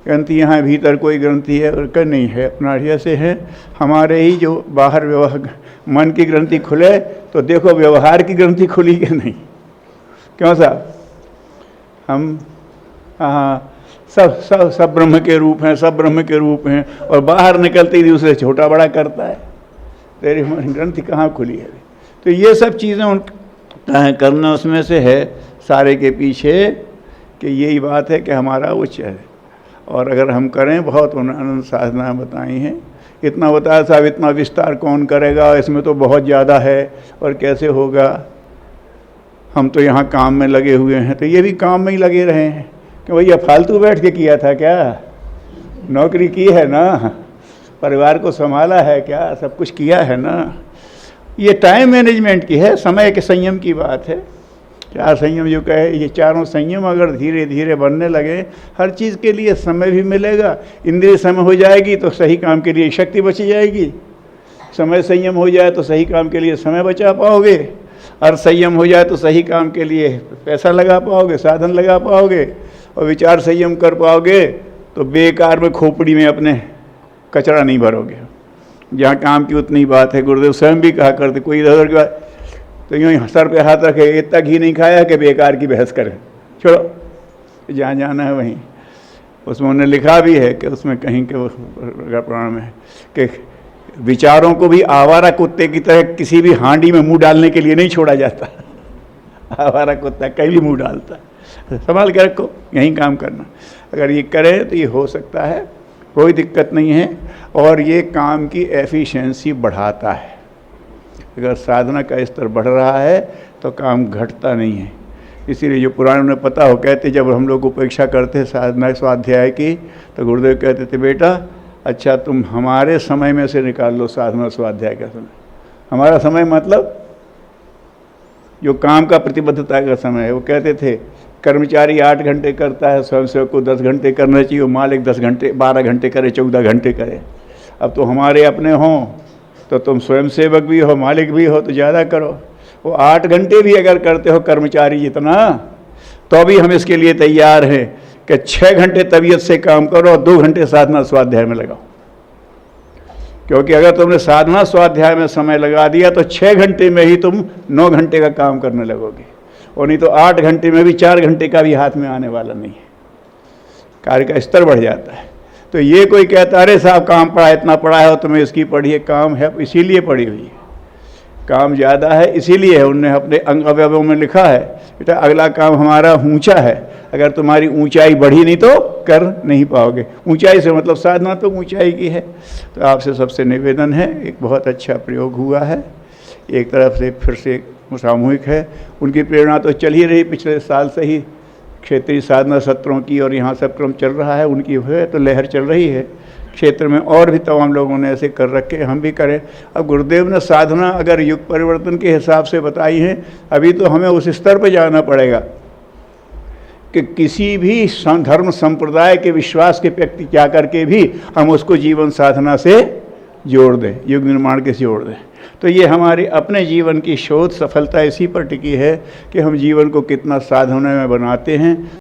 ग्रंथि, यहाँ भीतर कोई ग्रंथि है और कर नहीं है, अपना जैसे है हमारे ही जो बाहर व्यवहार मन की ग्रंथि खुले तो देखो व्यवहार की ग्रंथि खुली कि नहीं, क्यों साहब, हम हाँ सब ब्रह्म के रूप हैं, सब ब्रह्म के रूप हैं, और बाहर निकलते ही दूसरे छोटा बड़ा करता है, तेरी ग्रंथि कहाँ खुली है। तो ये सब चीज़ें उनका करना उसमें से है सारे के पीछे, कि यही बात है कि हमारा उच्च है। और अगर हम करें, बहुत उन्होंने साधना बताई हैं, इतना बताया साहब, इतना विस्तार कौन करेगा, इसमें तो बहुत ज़्यादा है और कैसे होगा, हम तो यहाँ काम में लगे हुए हैं। तो ये भी काम में ही लगे रहे हैं कि भैया फालतू बैठ के किया था क्या, नौकरी की है ना, परिवार को संभाला है क्या, सब कुछ किया है ना। ये टाइम मैनेजमेंट की है, समय के संयम की बात है। 4 संयम जो कहे, ये चारों संयम अगर धीरे धीरे बनने लगे, हर चीज़ के लिए समय भी मिलेगा, इंद्रिय समय हो जाएगी तो सही काम के लिए शक्ति बच जाएगी, समय संयम हो जाए तो सही काम के लिए समय बचा पाओगे, और संयम हो जाए तो सही काम के लिए पैसा लगा पाओगे, साधन लगा पाओगे, और विचार संयम कर पाओगे तो बेकार में खोपड़ी में अपने कचरा नहीं भरोगे। जहाँ काम की उतनी बात है, गुरुदेव स्वयं भी कहा करते, कोई इधर की बात तो यूँ सर पे हाथ रखे, इतना घी नहीं खाया कि बेकार की बहस करें, छोड़ो, जहाँ जाना है वहीं। उसमें उन्होंने लिखा भी है कि उसमें कहीं के पुराण में कि विचारों को भी आवारा कुत्ते की तरह किसी भी हांडी में मुंह डालने के लिए नहीं छोड़ा जाता। आवारा कुत्ता कहीं भी मुंह डालता, संभाल के रखो, यहीं काम करना। अगर ये करें तो ये हो सकता है, कोई दिक्कत नहीं है, और ये काम की एफिशिएंसी बढ़ाता है। अगर साधना का स्तर बढ़ रहा है तो काम घटता नहीं है। इसीलिए जो पुराणों में पता हो, कहते जब हम लोग उपेक्षा करते साधना स्वाध्याय की, तो गुरुदेव कहते थे बेटा अच्छा तुम हमारे समय में से निकाल लो साधना स्वाध्याय का समय। हमारा समय मतलब जो काम का प्रतिबद्धता का समय है। वो कहते थे कर्मचारी 8 घंटे करता है, स्वयंसेवक को 10 घंटे करना चाहिए, मालिक 10 घंटे 12 घंटे करे, 14 घंटे करे। अब तो हमारे अपने हों तो तुम स्वयंसेवक भी हो, मालिक भी हो, तो ज़्यादा करो। वो 8 घंटे भी अगर करते हो कर्मचारी जितना, तो भी हम इसके लिए तैयार हैं कि 6 घंटे तबीयत से काम करो और 2 घंटे साधना स्वाध्याय में लगाओ। क्योंकि अगर तुमने साधना स्वाध्याय में समय लगा दिया तो 6 घंटे में ही तुम 9 घंटे का काम करने लगोगे, और नहीं तो 8 घंटे में भी 4 घंटे का भी हाथ में आने वाला नहीं है, कार्य का स्तर बढ़ जाता है। तो ये कोई कहता अरे साहब काम पड़ा, इतना पड़ा है और तुम्हें इसकी पढ़ी है, काम है इसीलिए पढ़ी हुई है, काम ज़्यादा है इसीलिए है। उनने अपने अंग अवयवों में लिखा है बेटा अगला काम हमारा ऊंचा है, अगर तुम्हारी ऊंचाई बढ़ी नहीं तो कर नहीं पाओगे। ऊंचाई से मतलब साधना तो ऊंचाई की है। तो आपसे सबसे निवेदन है, एक बहुत अच्छा प्रयोग हुआ है, एक तरफ से फिर से सामूहिक है। उनकी प्रेरणा तो चल ही रही, पिछले साल से ही क्षेत्रीय साधना सत्रों की और यहाँ सब क्रम चल रहा है, उनकी है तो लहर चल रही है क्षेत्र में, और भी तमाम लोगों ने ऐसे कर रखे, हम भी करें। अब गुरुदेव ने साधना अगर युग परिवर्तन के हिसाब से बताई है, अभी तो हमें उस स्तर पर जाना पड़ेगा कि किसी भी धर्म संप्रदाय के विश्वास के व्यक्ति क्या करके भी हम उसको जीवन साधना से जोड़ दें, युग निर्माण के से जोड़ दें। तो ये हमारे अपने जीवन की शोध सफलता इसी पर टिकी है कि हम जीवन को कितना साधना में बनाते हैं।